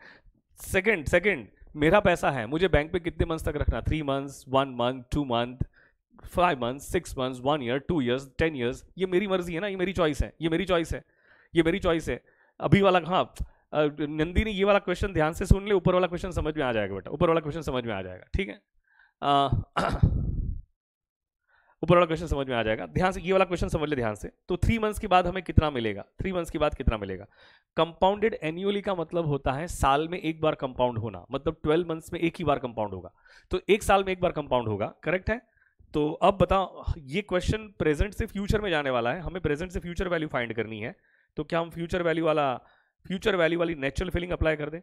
सेकंड मेरा पैसा है, मुझे बैंक पे कितने मंथ्स तक रखना, 3 months, 1 month, 2 month, 5 months, 6 months, 1 year, 2 years, 10 years, ये मेरी मर्जी है ना, ये मेरी चॉइस है, ये मेरी चॉइस है, ये मेरी चॉइस है। अभी वाला, हाँ नंदी ने ये वाला क्वेश्चन ध्यान से सुन ले, ऊपर वाला क्वेश्चन समझ में आ जाएगा बेटा, ऊपर वाला क्वेश्चन समझ में आ जाएगा, ठीक है, ऊपर वाला क्वेश्चन समझ में आ जाएगा, ध्यान से ये वाला क्वेश्चन समझ ले ध्यान से। तो 3 मंथ्स के बाद हमें कितना मिलेगा, 3 मंथ्स के बाद कितना मिलेगा। कंपाउंडेड एन्युअली का मतलब होता है साल में एक बार कंपाउंड होना, मतलब 12 मंथ्स में एक ही बार कंपाउंड होगा, तो एक साल में एक बार कंपाउंड होगा, करेक्ट है। तो अब बताओ, ये क्वेश्चन प्रेजेंट से फ्यूचर में जाने वाला है, हमें प्रेजेंट से फ्यूचर वैल्यू फाइंड करनी है, तो क्या हम फ्यूचर वैल्यू वाली नेचुरल फीलिंग अप्लाई कर दें।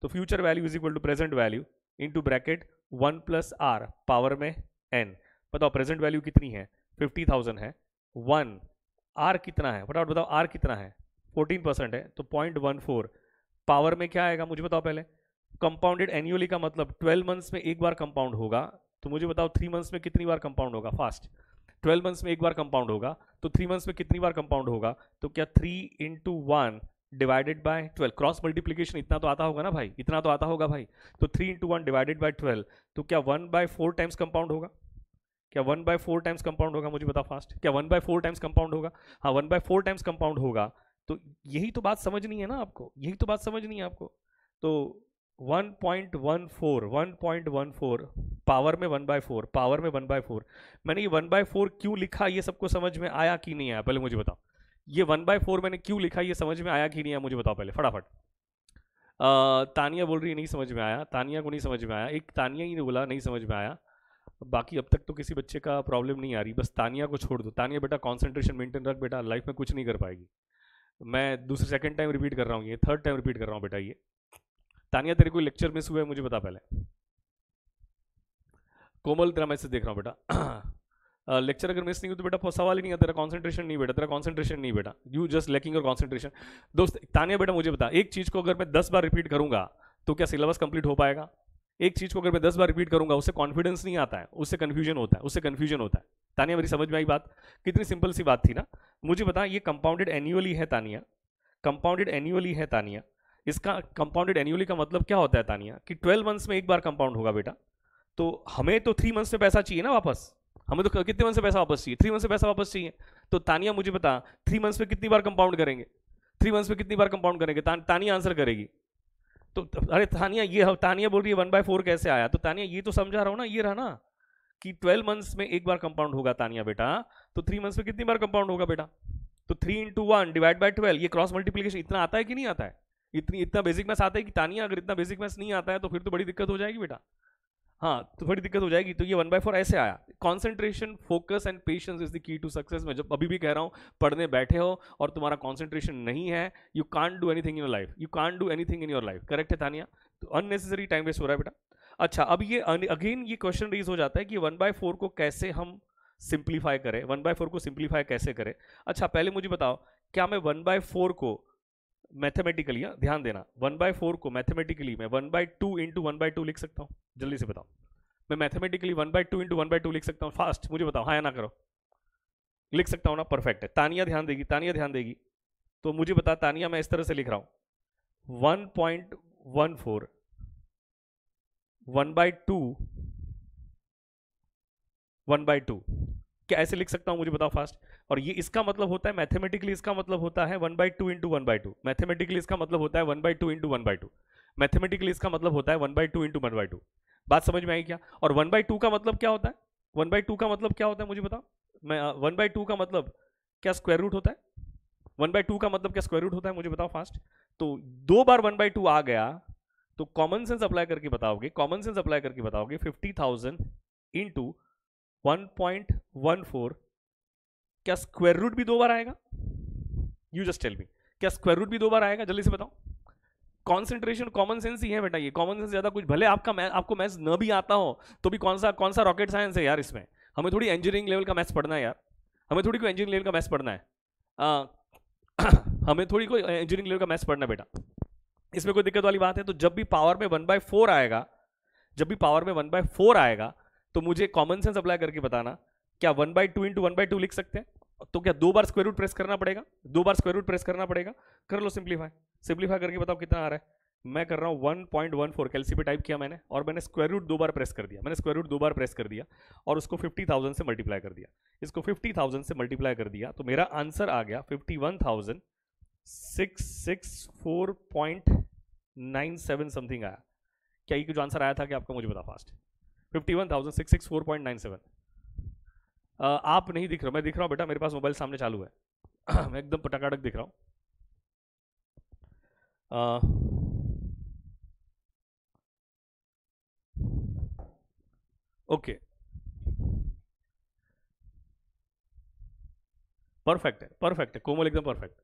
तो future value is equal to present value into bracket 1 + r power में n। बताओ प्रेजेंट वैल्यू कितनी है, 50,000 है, 1 r कितना है, फटाफट बताओ r कितना है, 14% है, तो 0.14 पावर में क्या आएगा मुझे बताओ पहले। कंपाउंडेड एन्युअली का मतलब 12 मंथ्स में एक बार कंपाउंड होगा, तो मुझे बताओ 3 मंथ्स में कितनी बार कंपाउंड होगा, फास्ट। 12 मंथ्स में एक बार कंपाउंड होगा, तो 3 मंथ्स में कितनी बार कंपाउंड होगा, तो क्या 3 × 1 डिवाइडेड बाय 12, क्रॉस मल्टीप्लीकेशन इतना तो आता होगा ना भाई, इतना तो आता होगा भाई, तो 3 × 1 डिवाइडेड बाय 12, तो क्या 1/4 टाइम्स कंपाउंड होगा, क्या 1/4 टाइम्स कंपाउंड होगा, मुझे बताओ फास्ट, क्या 1/4 टाइम्स कंपाउंड होगा, हाँ 1/4 टाइम्स कंपाउंड होगा। तो यही तो बात समझनी है ना आपको, यही तो बात समझनी है आपको। तो 1.14 पावर में 1/4 पावर में 1/4। मैंने ये 1/4 क्यों लिखा, ये सबको समझ में आया कि नहीं आया, पहले मुझे बताओ। ये 1/4 मैंने क्यों लिखा, ये समझ में आया कि नहीं आया, मुझे बताओ पहले फटाफट। तानिया बोल रही है नहीं समझ में आया, तानिया को नहीं समझ में आया, एक तानिया ही ने बोला नहीं समझ में आया। बाकी अब तक तो किसी बच्चे का प्रॉब्लम नहीं आ रही, बस तानिया को छोड़ दो। तानिया बेटा कंसंट्रेशन मेंटेन रख बेटा, लाइफ में कुछ नहीं कर पाएगी। मैं दूसरे सेकंड टाइम रिपीट कर रहा हूँ, ये थर्ड टाइम रिपीट कर रहा हूँ बेटा ये। तानिया तेरे कोई लेक्चर मिस हुआ है मुझे बता पहले। कोमल तेरा मैसेज देख रहा हूँ बेटा। लेक्चर अगर मिस नहीं हो तो बेटा सवाल ही नहीं है, तेरा कंसंट्रेशन नहीं बेटा, तेरा कंसंट्रेशन नहीं बेटा, you just lacking your concentration. दोस्त तानिया बेटा मुझे बता, एक चीज को अगर मैं 10 बार रिपीट करूंगा तो क्या सिलेबस कंप्लीट हो पाएगा? एक चीज को अगर मैं 10 बार रिपीट करूंगा उससे कॉन्फिडेंस नहीं आता है, उससे कंफ्यूजन होता है, उससे कंफ्यूजन होता है। तानिया मेरी समझ में आई बात? कितनी सिंपल सी बात थी ना। मुझे बता, ये कंपाउंडेड एनुअली है तानिया, कंपाउंडेड एनुअली है तानिया। इसका कंपाउंडेड एनुअली का मतलब क्या होता है तानिया, कि 12 मंथ्स में एक बार कंपाउंड होगा बेटा। तो हमें तो 3 मंथ्स में पैसा चाहिए ना वापस, हमें तो कितने मंथ से पैसा वापस चाहिए? 3 मंथ से पैसा वापस चाहिए। तो तानिया मुझे बता 3 मंथ्स में कितनी बार कंपाउंड करेंगे? 3 मंथ्स में कितनी बार कंपाउंड करेंगे? तानिया आंसर करेगी। तो अरे तानिया, ये तानिया बोल रही है 1/4 कैसे आया, तो तानिया ये तो समझा रहा हूं ना, ये रहा ना कि 12 मंथ्स में एक बार कंपाउंड होगा तानिया बेटा। तो 3 मंथ्स में कितनी बार कंपाउंड होगा बेटा? तो 3 × 1 डिवाइड बाय 12, ये क्रॉस मल्टीप्लीकेशन इतना आता है कि नहीं आता है? इतना बेसिक मैथ्स आता है कि तानिया? अगर इतना बेसिक मैथ्स नहीं आता है तो फिर तो बड़ी दिक्कत हो जाएगी बेटा। हाँ तो बड़ी दिक्कत हो जाएगी। तो ये 1/4 ऐसे आया। Concentration, focus and patience is the key to success. मैं जब अभी भी कह रहा हूँ, पढ़ने बैठे हो और तुम्हारा कॉन्सेंट्रेशन नहीं है, you can't do anything in your life, you can't do anything in your life. Correct है तानिया? तो अननेसेसरी टाइम वेस्ट हो रहा है बेटा। अच्छा, अब ये अगेन ये क्वेश्चन रेज हो जाता है कि 1/4 को कैसे हम सिंप्लीफाई करें, 1/4 को सिंप्लीफाई कैसे करें। अच्छा पहले मुझे बताओ, क्या मैं 1/4 को मैथमेटिकली, ध्यान देना, 1/4 को मैथमेटिकली मैं 1/2 × 1/2 लिख सकता हूँ? जल्दी से बताओ, मैं मैथमेटिकली 1/2 × 1/2 लिख सकता हूँ? फास्ट मुझे बताओ, हाँ या ना करो। लिख सकता हूँ ना? परफेक्ट है। तानिया ध्यान देगी, तानिया ध्यान देगी। तो मुझे बता तानिया, मैं इस तरह से लिख रहा हूँ 1.14 1/2 1/2, क्या ऐसे लिख सकता हूं? मुझे बताओ फास्ट। और ये इसका मतलब होता है मैथमेटिकली, इसका मतलब होता है 1/2 × 1/2। मैथमेटिकली इसका मतलब होता है 1/2 × 1/2। मैथमेटिकली इसका मतलब होता है 1/2 × 1/2। बात समझ में आई क्या? और 1/2 का मतलब क्या होता है? 1/2 का मतलब क्या होता है मुझे बताओ। मैं 1/2 का मतलब क्या स्क्वायर रूट होता है? 1/2 का मतलब क्या स्क्वायर रूट होता है? मुझे बताओ फास्ट। तो 2 बार 1/2 आ गया तो कॉमन सेंस अप्लाई करके बताओगे, कॉमन सेंस अप्लाई करके बताओगे 50,000 × 1.14, क्या स्क्वायर रूट भी 2 बार आएगा? यू जस्ट टेल मी, क्या स्क्वायर रूट भी 2 बार आएगा? जल्दी से बताओ। कॉन्सेंट्रेशन कॉमन सेंस ही है बेटा, ये कॉमन सेंस ज्यादा कुछ, भले आपको मैथ्स न भी आता हो तो भी कौन सा रॉकेट साइंस है यार इसमें। हमें थोड़ी इंजीनियरिंग लेवल का मैथ्स पढ़ना है यार, हमें थोड़ी कोई इंजीनियरिंग लेवल का मैथ्स पढ़ना है। हमें थोड़ी कोई इंजीनियरिंग लेवल का मैथ्स पढ़ना है बेटा, इसमें कोई दिक्कत वाली बात है? तो जब भी पावर में 1/4 आएगा, जब भी पावर में 1/4 आएगा तो मुझे कॉमन सेंस अप्लाई करके बताना, क्या 1/2 × 1/2 लिख सकते हैं? तो क्या 2 बार स्क्वायर रूट प्रेस करना पड़ेगा? 2 बार स्क्वायर रूट प्रेस करना पड़ेगा? कर लो सिंप्लीफाई, सिंप्लीफाई करके बताओ कितना आ रहा है। मैं कर रहा हूँ 1.14, कैलसी पे टाइप किया मैंने और मैंने स्क्वायर रूट 2 बार प्रेस कर दिया, मैंने स्क्वायर रूट 2 बार प्रेस कर दिया और उसको 50,000 से मल्टीप्लाई कर दिया, इसको 50,000 से मल्टीप्लाई कर दिया, तो मेरा आंसर आ गया 51,664.97 समथिंग आया। क्या ये जो आंसर आया था कि आपका? मुझे बता फास्ट। 51,664.97। आप नहीं दिख रहा, मैं दिख रहा हूँ बेटा, मेरे पास मोबाइल सामने चालू है। मैं एकदम पटाखड़क दिख रहा हूँ। ओके, परफेक्ट है, परफेक्ट है कोमल, एकदम परफेक्ट।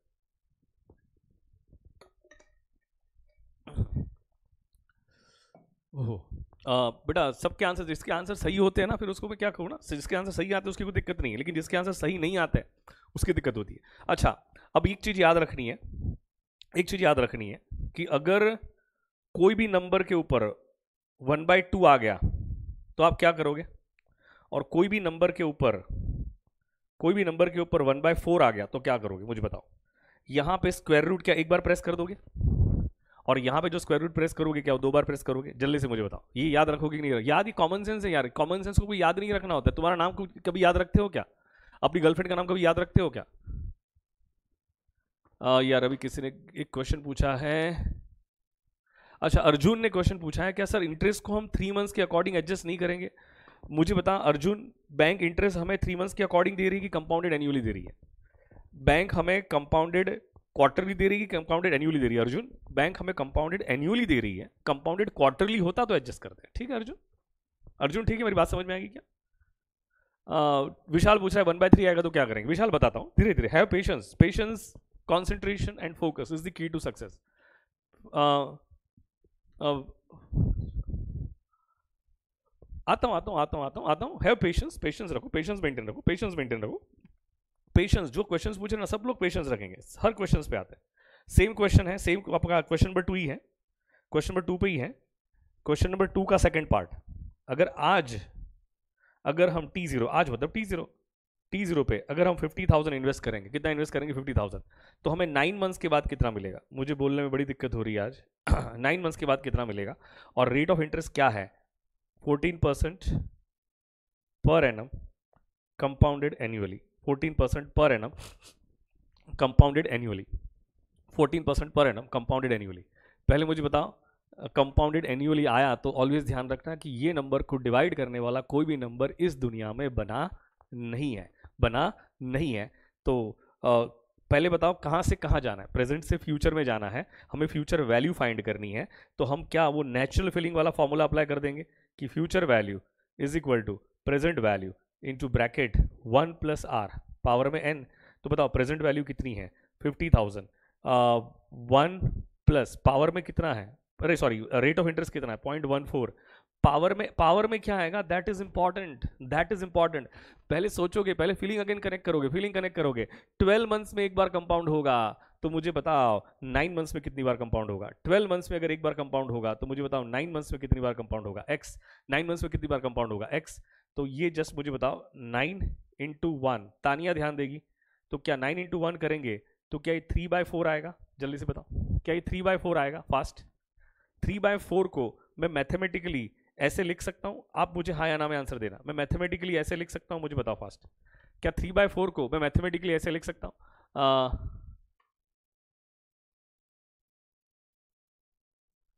ओहो, बेटा सबके आंसर, जिसके आंसर सही होते हैं ना, फिर उसको मैं क्या कहूँ ना, जिसके आंसर सही आते हैं उसकी कोई दिक्कत नहीं है, लेकिन जिसके आंसर सही नहीं आते हैं उसकी दिक्कत होती है। अच्छा, अब एक चीज याद रखनी है, एक चीज याद रखनी है कि अगर कोई भी नंबर के ऊपर 1/2 आ गया तो आप क्या करोगे, और कोई भी नंबर के ऊपर 1/4 आ गया तो क्या करोगे मुझे बताओ। यहां पे स्क्वायर रूट क्या एक बार प्रेस कर दोगे, और यहां पे जो स्क्वायर रूट प्रेस करोगे क्या 2 बार प्रेस करोगे? जल्दी से मुझे बताओ, ये याद रखोगे कि नहीं? याद ही कॉमन सेंस है यार, कॉमन सेंस को कोई याद नहीं रखना होता है। तुम्हारा नाम कभी याद रखते हो क्या? अपनी गर्लफ्रेंड का नाम कभी याद रखते हो क्या? यार अभी किसी ने एक क्वेश्चन पूछा है, अच्छा, अर्जुन ने क्वेश्चन पूछा है क्या सर इंटरेस्ट को हम 3 मंथ्स के अकॉर्डिंग एडजस्ट नहीं करेंगे? मुझे बता अर्जुन, बैंक इंटरेस्ट हमें 3 मंथ्स के अकॉर्डिंग दे रही है कि कंपाउंडेड एनुअली दे रही है? बैंक हमें कंपाउंडेड क्वार्टरली दे रही है कि कंपाउंडेड एनुअली दे रही है? अर्जुन, बैंक हमें कंपाउंडेड एनुअली दे रही है, कंपाउंडेड क्वार्टरली होता तो एडजस्ट करते हैं। ठीक है अर्जुन? अर्जुन ठीक है, मेरी बात समझ में आएगी क्या? विशाल पूछ रहा है 1/3 आएगा तो क्या करेंगे? विशाल बताता हूँ धीरे धीरे। Have patience, patience, concentration and focus is the key to success. आता हूँ। हैव पेशेंस, पेशेंस रखो, पेशेंस मेंटेन रखो, पेशेंस मेंटेन रखो। पेशेंस, जो क्वेश्चंस पूछे ना सब लोग पेशेंस रखेंगे, हर क्वेश्चंस पे आते हैं। सेम क्वेश्चन है, सेम आपका क्वेश्चन नंबर 2 ही है, क्वेश्चन नंबर 2 पे ही है। क्वेश्चन नंबर 2 का सेकंड पार्ट, अगर हम T0 आज मतलब T0 पे अगर हम 50,000 इन्वेस्ट करेंगे, कितना इन्वेस्ट करेंगे? 50,000, तो हमें 9 मंथ्स के बाद कितना मिलेगा? मुझे बोलने में बड़ी दिक्कत हो रही है आज। 9 मंथ्स के बाद कितना मिलेगा? और रेट ऑफ इंटरेस्ट क्या है? 14% पर एनम कंपाउंडेड एनुअली, 14% पर एनम कंपाउंडेड एनुअली, 14% पर एनम कंपाउंडेड एनुअली। पहले मुझे बताओ, कंपाउंडेड एनुअली आया तो ऑलवेज ध्यान रखना कि ये नंबर को डिवाइड करने वाला कोई भी नंबर इस दुनिया में बना नहीं है। तो पहले बताओ कहाँ से कहाँ जाना है? प्रेजेंट से फ्यूचर में जाना है, हमें फ्यूचर वैल्यू फाइंड करनी है। तो हम क्या वो नेचुरल फीलिंग वाला फॉर्मूला अप्लाई कर देंगे कि future value is equal to present value into bracket 1 + r power में n। तो बताओ प्रेजेंट वैल्यू कितनी है? 50,000। 1 प्लस पावर में कितना है, अरे सॉरी रेट ऑफ इंटरेस्ट कितना है? 0.14। पावर में क्या आएगा? That is important. पहले सोचोगे, पहले फीलिंग अगेन कनेक्ट करोगे। 12 मंथ्स में एक बार कंपाउंड होगा, तो मुझे बताओ 9 मंथ्स में कितनी बार कंपाउंड होगा? 12 मंथ्स में अगर एक बार कंपाउंड होगा तो मुझे बताओ 9 मंथ्स में कितनी बार कंपाउंड होगा? x। 9 मंथ्स में कितनी बार कंपाउंड होगा? x। तो ये जस्ट मुझे बताओ 9 × 1, तानिया ध्यान देगी, तो क्या 9 × 1 करेंगे तो क्या ये 3/4 आएगा? जल्दी से बताओ, क्या ये 3/4 आएगा? फास्ट। 3/4 को मैं मैथमेटिकली ऐसे लिख सकता हूं, आप मुझे हाँ या ना में आंसर देना। मैं मैथमेटिकली ऐसे लिख सकता हूं, मुझे बताओ फास्ट। क्या 3/4 को मैं मैथमेटिकली ऐसे लिख सकता हूं?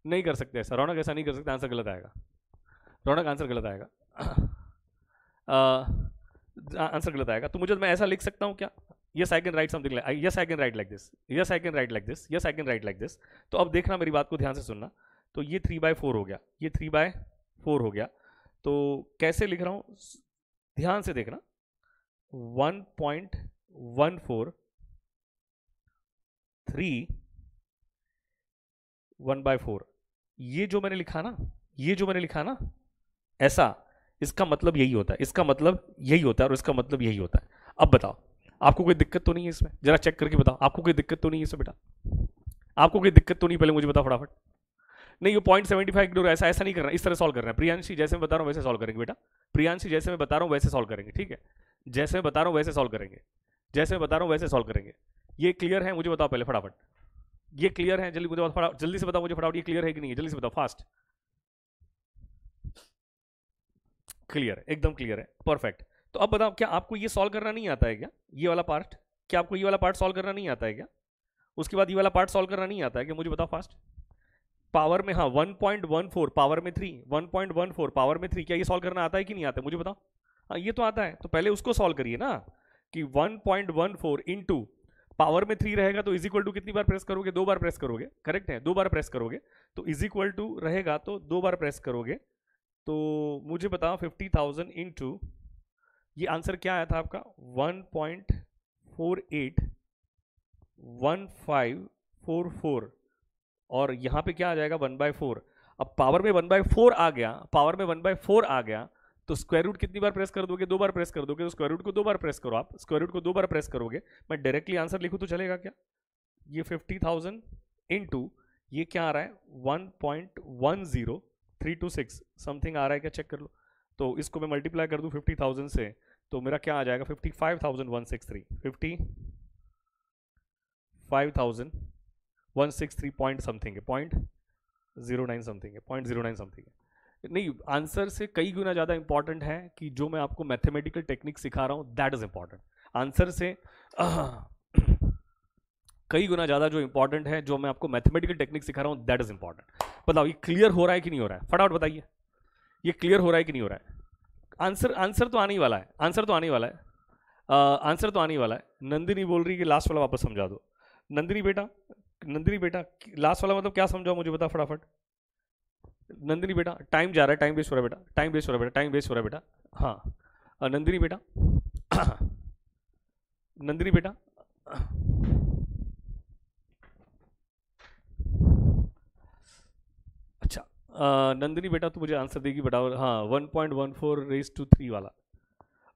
नहीं कर सकते ऐसा। रौनक ऐसा नहीं कर सकते, आंसर गलत आएगा। रौनक आंसर गलत आएगा। आंसर गलत आएगा। तो मुझे मैं ऐसा लिख सकता हूं क्या? Yes I can write something like, yes I can write like this, yes I can write like this, yes I can write like this. तो अब देखना, मेरी बात को ध्यान से सुनना। तो ये 3/4 हो गया, ये 3/4 हो गया। तो कैसे लिख रहा हूं, ध्यान से देखना। 1.14 3 1/4, ये जो मैंने लिखा ना ऐसा, इसका मतलब यही होता है, इसका मतलब यही होता है और इसका मतलब यही होता है। अब बताओ आपको कोई दिक्कत तो नहीं है इसमें? जरा चेक करके बताओ, आपको कोई दिक्कत तो नहीं है इसमें बेटा? आपको कोई दिक्कत तो नहीं? पहले मुझे बताओ फटाफट। नहीं, ये 0.75 इग्नोर, ऐसा नहीं करना, इस तरह सॉल्व करना है। प्रियांशी जैसे मैं बता रहा हूँ वैसे सॉल्व करेंगे बेटा। प्रियांशी जैसे मैं बता रहा हूँ वैसे सॉल्व करेंगे, ठीक है? जैसे मैं बता रहा हूँ वैसे सॉल्व करेंगे, जैसे मैं बता रहा हूँ वैसे सॉल्व करेंगे। ये क्लियर है? मुझे बताओ पहले फटाफट, ये क्लियर है? जल्दी मुझे फटाफट, जल्दी से बताओ मुझे फटाफट, ये क्लियर है कि नहीं है? जल्दी से बताओ फास्ट। क्लियर है, एकदम क्लियर है, परफेक्ट। तो अब बताओ, क्या आपको ये सॉल्व करना नहीं आता है क्या? ये वाला पार्ट, क्या आपको ये वाला पार्ट सॉल्व करना नहीं आता है क्या? उसके बाद ये वाला पार्ट सॉल्व करना नहीं आता है क्या? मुझे बताओ फास्ट। पावर में, हाँ 1.14 पावर में 3, 1.14 पावर में 3, क्या ये सॉल्व करना आता है कि नहीं आता है? मुझे बताओ। हाँ ये तो आता है, तो पहले उसको सॉल्व करिए ना, कि 1.14 इंटू पावर में 3 रहेगा तो इज इक्वल टू कितनी बार प्रेस करोगे? 2 बार प्रेस करोगे, करेक्ट है? 2 बार प्रेस करोगे, तो इज इक्वल टू रहेगा तो 2 बार प्रेस करोगे। तो मुझे बताओ 50,000 इंटू, ये आंसर क्या आया था आपका? 1.481544, और यहाँ पे क्या आ जाएगा? 1/4। अब पावर में 1/4 आ गया, पावर में 1/4 आ गया, तो स्क्वायर रूट कितनी बार प्रेस कर दोगे? 2 बार प्रेस कर दोगे, तो स्क्वायर रूट को 2 बार प्रेस करो। आप स्क्वायर रूट को 2 बार प्रेस करोगे, मैं डायरेक्टली आंसर लिखूँ तो चलेगा क्या? ये 50,000 इंटू ये क्या आ रहा है? 1.10326 समथिंग आ रहा है क्या? चेक कर लो। तो इसको मैं मल्टीप्लाई कर दूं 50,000 से, तो मेरा क्या आ जाएगा? 55,163, 55,163 पॉइंट समथिंग है, 0.09 समथिंग है, 0.09 समथिंग है। नहीं, आंसर से कई गुना ज़्यादा इंपॉर्टेंट है कि जो मैं आपको मैथमेटिकल टेक्निक सिखा रहा हूँ, दैट इज इंपॉर्टेंट। आंसर से कई गुना ज़्यादा जो इंपॉर्टेंट है, जो मैं आपको मैथमेटिकल टेक्निक सिखा रहा हूँ, दैट इज इंपॉर्टेंट। बताओ ये क्लियर हो रहा है कि नहीं हो रहा है, फटाफट बताइए, ये क्लियर हो रहा है कि नहीं हो रहा है? आंसर तो आने ही वाला है, आंसर तो आने ही वाला है, आंसर तो आने ही वाला है। नंदिनी बोल रही है कि लास्ट वाला वापस समझा दो। नंदिनी बेटा, नंदिनी बेटा लास्ट वाला मतलब क्या समझाओ मुझे बता फटाफट। नंदिनी बेटा टाइम जा रहा है, टाइम वेस्ट हो रहा है बेटा, टाइम वेस्ट हो रहा है बेटा, टाइम वेस्ट हो रहा है बेटा। हाँ नंदिनी बेटा नंदिनी बेटा अच्छा नंदिनी बेटा तू मुझे आंसर देगी बेटा, हाँ 1.14 रेज टू 3 वाला।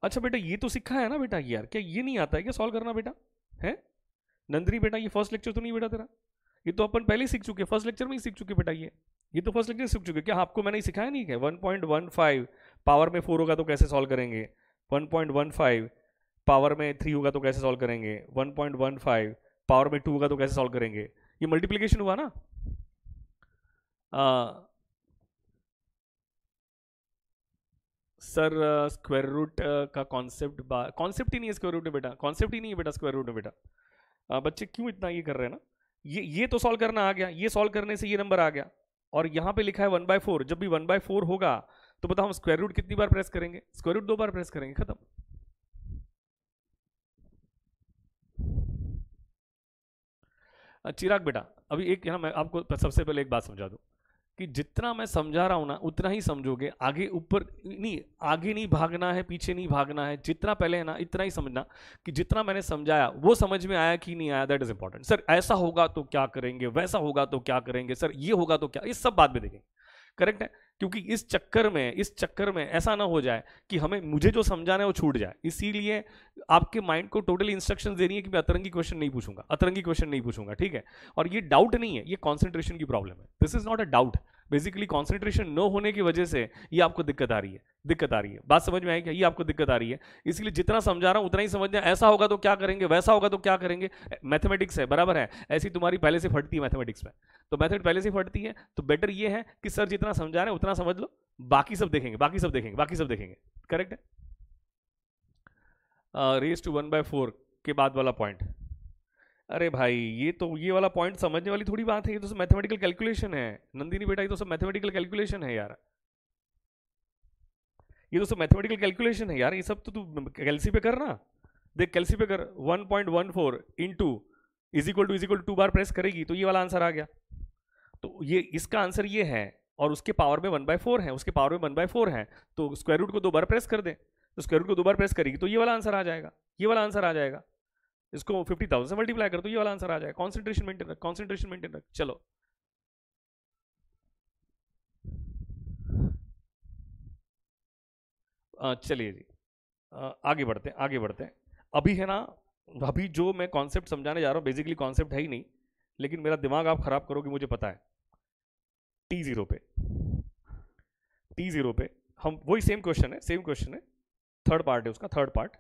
अच्छा बेटा ये तो सीखा है ना बेटा यार, क्या ये नहीं आता है क्या सॉल्व करना बेटा? है नंदिनी बेटा ये फर्स्ट लेक्चर तो नहीं बेटा तेरा? ये तो अपन पहले ही सीख चुके, फर्स्ट लेक्चर में ही सीख चुके बेटा, ये तो फर्स्ट लेक्चर सीख चुके। क्या आपको मैंने सिखाया नहीं क्या? 1.15 पावर में 4 होगा तो कैसे सॉल्व करेंगे, 1.15 पावर में 3 होगा तो कैसे सॉल्व करेंगे, 1.15 पावर में 2 होगा तो कैसे सॉल्व करेंगे। ये मल्टीप्लीकेशन हुआ ना। सर स्क्वायर रूट का कॉन्सेप्ट कॉन्सेप्ट ही नहीं है स्क्वायर रूट में बेटा, कॉन्सेप्ट ही नहीं है बेटा स्क्वायर रूट में बेटा। बच्चे क्यों इतना ये कर रहे हैं ना, ये तो सॉल्व करना आ गया, ये सॉल्व करने से ये नंबर आ गया, और यहाँ पे लिखा है 1/4। जब भी 1/4 होगा तो बताओ हम स्क्वायर रूट कितनी बार प्रेस करेंगे? स्क्वायर रूट 2 बार प्रेस करेंगे, खत्म। चिराग बेटा अभी एक यहाँ मैं आपको सबसे पहले एक बात समझा दूं कि जितना मैं समझा रहा हूं ना उतना ही समझोगे, आगे ऊपर नहीं, आगे नहीं भागना है, पीछे नहीं भागना है, जितना पहले है ना इतना ही समझना कि जितना मैंने समझाया वो समझ में आया कि नहीं आया, दैट इज इंपॉर्टेंट। सर ऐसा होगा तो क्या करेंगे, वैसा होगा तो क्या करेंगे, सर ये होगा तो क्या, ये सब बाद में देखेंगे, करेक्ट है? क्योंकि इस चक्कर में ऐसा ना हो जाए कि हमें मुझे जो समझाना है वो छूट जाए, इसीलिए आपके माइंड को टोटली इंस्ट्रक्शन देनी है कि मैं अतरंगी क्वेश्चन नहीं पूछूंगा, अतरंगी क्वेश्चन नहीं पूछूंगा, ठीक है? और ये डाउट नहीं है, ये कॉन्सेंट्रेशन की प्रॉब्लम है, this is not a doubt. Basically concentration न होने की वजह से ये आपको दिक्कत आ रही है, दिक्कत आ रही है, बात समझ में आई क्या? ये आपको दिक्कत आ रही है, इसलिए जितना समझा रहा हूं उतना ही समझना, ऐसा होगा तो क्या करेंगे, वैसा होगा तो क्या करेंगे। मैथमेटिक्स है, बराबर है, ऐसी तुम्हारी पहले से फटती है मैथमेटिक्स में, तो मेथड पहले से फटती है, तो बेटर ये है कि सर जितना समझा रहे हैं उतना समझ लो, बाकी सब देखेंगे, बाकी सब देखेंगे, बाकी सब देखेंगे, करेक्ट है? रेज टू 1/4 के बाद वाला पॉइंट, अरे भाई ये वाला पॉइंट समझने वाली थोड़ी बात है, ये तो सब मैथमेटिकल कैलकुलेशन है नंदिनी बेटा, ये तो सब मैथमेटिकल कैलकुलेशन है यार, ये तो सब मैथमेटिकल कैलकुलेशन है यार, ये सब तो तू कैलसी पे कर ना, देख कैलसी पे कर, 1.14 इंटू इज इक्वल टू 2 बार प्रेस करेगी तो ये वाला आंसर आ गया, तो ये इसका आंसर ये है, और उसके पावर में 1/4 है, उसके पावर में 1/4 है, तो स्क्वायर रूट को 2 बार प्रेस कर दे, तो स्क्वायर रूट को 2 बार प्रेस करेगी तो ये वाला आंसर आ जाएगा, ये वाला आंसर आ जाएगा, इसको 50,000 से मल्टीप्लाई कर तो ये वाला आंसर आ जाएगा। कॉन्सेंट्रेशन मेंटेन रख, कॉन्सेंट्रेशन मेंटेन रख, चलो चलिए जी, आगे बढ़ते हैं, आगे बढ़ते हैं। अभी है ना, अभी जो मैं कॉन्सेप्ट समझाने जा रहा हूँ बेसिकली कॉन्सेप्ट है ही नहीं, लेकिन मेरा दिमाग आप खराब करोगे मुझे पता है। T0 पे, T0 पे हम वही सेम क्वेश्चन है, सेम क्वेश्चन है, थर्ड पार्ट है उसका, थर्ड पार्ट।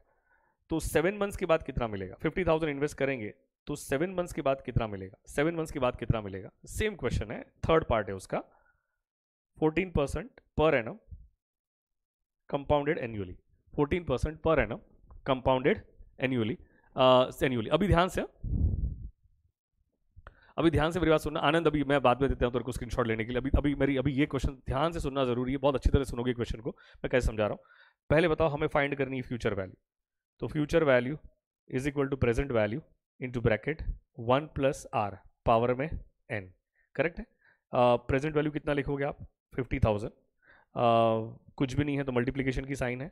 तो 7 मंथ्स के बाद कितना मिलेगा, 50,000 इन्वेस्ट करेंगे तो 7 मंथ्स के बाद कितना मिलेगा, 7 मंथ्स के बाद कितना मिलेगा, सेम क्वेश्चन है, थर्ड पार्ट है उसका, 14% पर एनम कंपाउंडेड एनुअली, 14% पर एनम कंपाउंडेड एनुअली, एनुअली। अभी ध्यान से मेरी बात सुनना आनंद, अभी मैं बाद में देता हूँ तेरे को स्क्रीनशॉट लेने के लिए, अभी अभी ये क्वेश्चन ध्यान से सुनना जरूरी है, बहुत अच्छी तरह सुनोगे क्वेश्चन को मैं कैसे समझा रहा हूँ। पहले बताओ हमें फाइंड करनी है फ्यूचर वैल्यू, तो future value is equal to present value into bracket 1 plus R power में n, करेक्ट है? प्रेजेंट वैल्यू कितना लिखोगे आप, 50,000, कुछ भी नहीं है तो मल्टीप्लीकेशन की साइन है,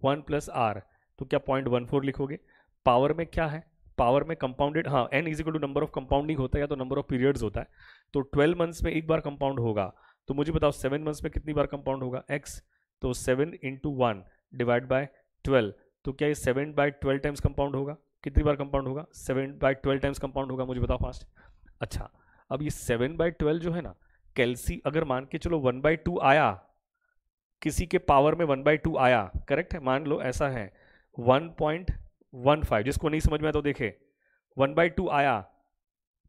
1 प्लस आर तो क्या 0.14 लिखोगे, पावर में क्या है, पावर में कंपाउंडेड, हाँ n is equal to number of compounding होता है या तो नंबर ऑफ पीरियड्स होता है, तो 12 मंथ्स में एक बार कंपाउंड होगा, तो मुझे बताओ 7 मंथ्स में कितनी बार कंपाउंड होगा x, तो 7 इंटू 1 डिवाइड बाय 12, तो क्या ये 7/12 टाइम्स कंपाउंड होगा, कितनी बार कंपाउंड होगा, 7/12 टाइम्स कंपाउंड होगा, मुझे बताओ फास्ट। अच्छा अब ये 7/12 जो है ना, कैल्सी अगर मान के चलो 1/2 आया, किसी के पावर में 1/2 आया, करेक्ट है, मान लो ऐसा है 1.15, जिसको नहीं समझ में आया तो देखे 1/2 आया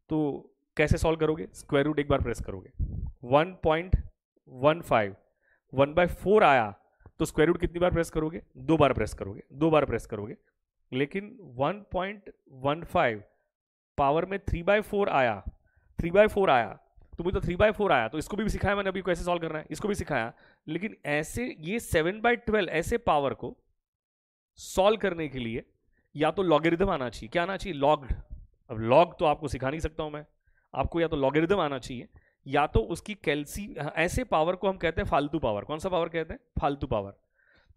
तो कैसे सॉल्व करोगे, स्क्वायर रूट एक बार प्रेस करोगे, 1.15, 1/4 आया तो स्क्वायर रूट कितनी बार प्रेस करोगे, 2 बार प्रेस करोगे, 2 बार प्रेस करोगे, लेकिन 1.15 पावर में 3/4 आया, 3/4 आया तो मुझे तो 3/4 आया, तो इसको भी सिखाया मैंने अभी कैसे सॉल्व करना है, इसको भी सिखाया। लेकिन ऐसे ये 7/12 ऐसे पावर को सॉल्व करने के लिए या तो लॉगरिदम आना चाहिए, क्या आना चाहिए, लॉग्ड। अब लॉग तो आपको सिखा नहीं सकता हूं मैं, आपको या तो लॉगरिदम आना चाहिए या तो उसकी ऐसे पावर को हम कहते हैं फालतू पावर। कौन सा पावर कहते हैं, फालतू पावर,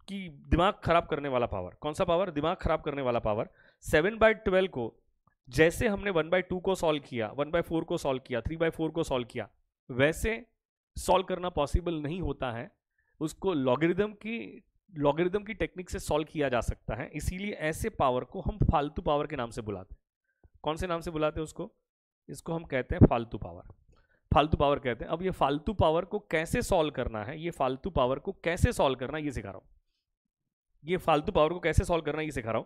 कि दिमाग खराब करने वाला पावर। कौन सा पावर, दिमाग खराब करने वाला पावर। 7/12 को जैसे हमने 1/2 को सॉल्व किया, 1/4 को सॉल्व किया, 3/4 को सॉल्व किया, वैसे सॉल्व करना पॉसिबल नहीं होता है। उसको लॉगरिदम की टेक्निक से सॉल्व किया जा सकता है। इसीलिए ऐसे पावर को हम फालतू पावर के नाम से बुलाते हैं। कौन से नाम से बुलाते हैं उसको, इसको हम कहते हैं फालतू पावर। फालतू पावर कहते हैं। अब ये फालतू पावर को कैसे सॉल्व करना है, ये फालतू पावर को कैसे सॉल्व करना है ये सिखा रहा हूं। ये फालतू पावर को कैसे सॉल्व करना है ये सिखा रहा हूं।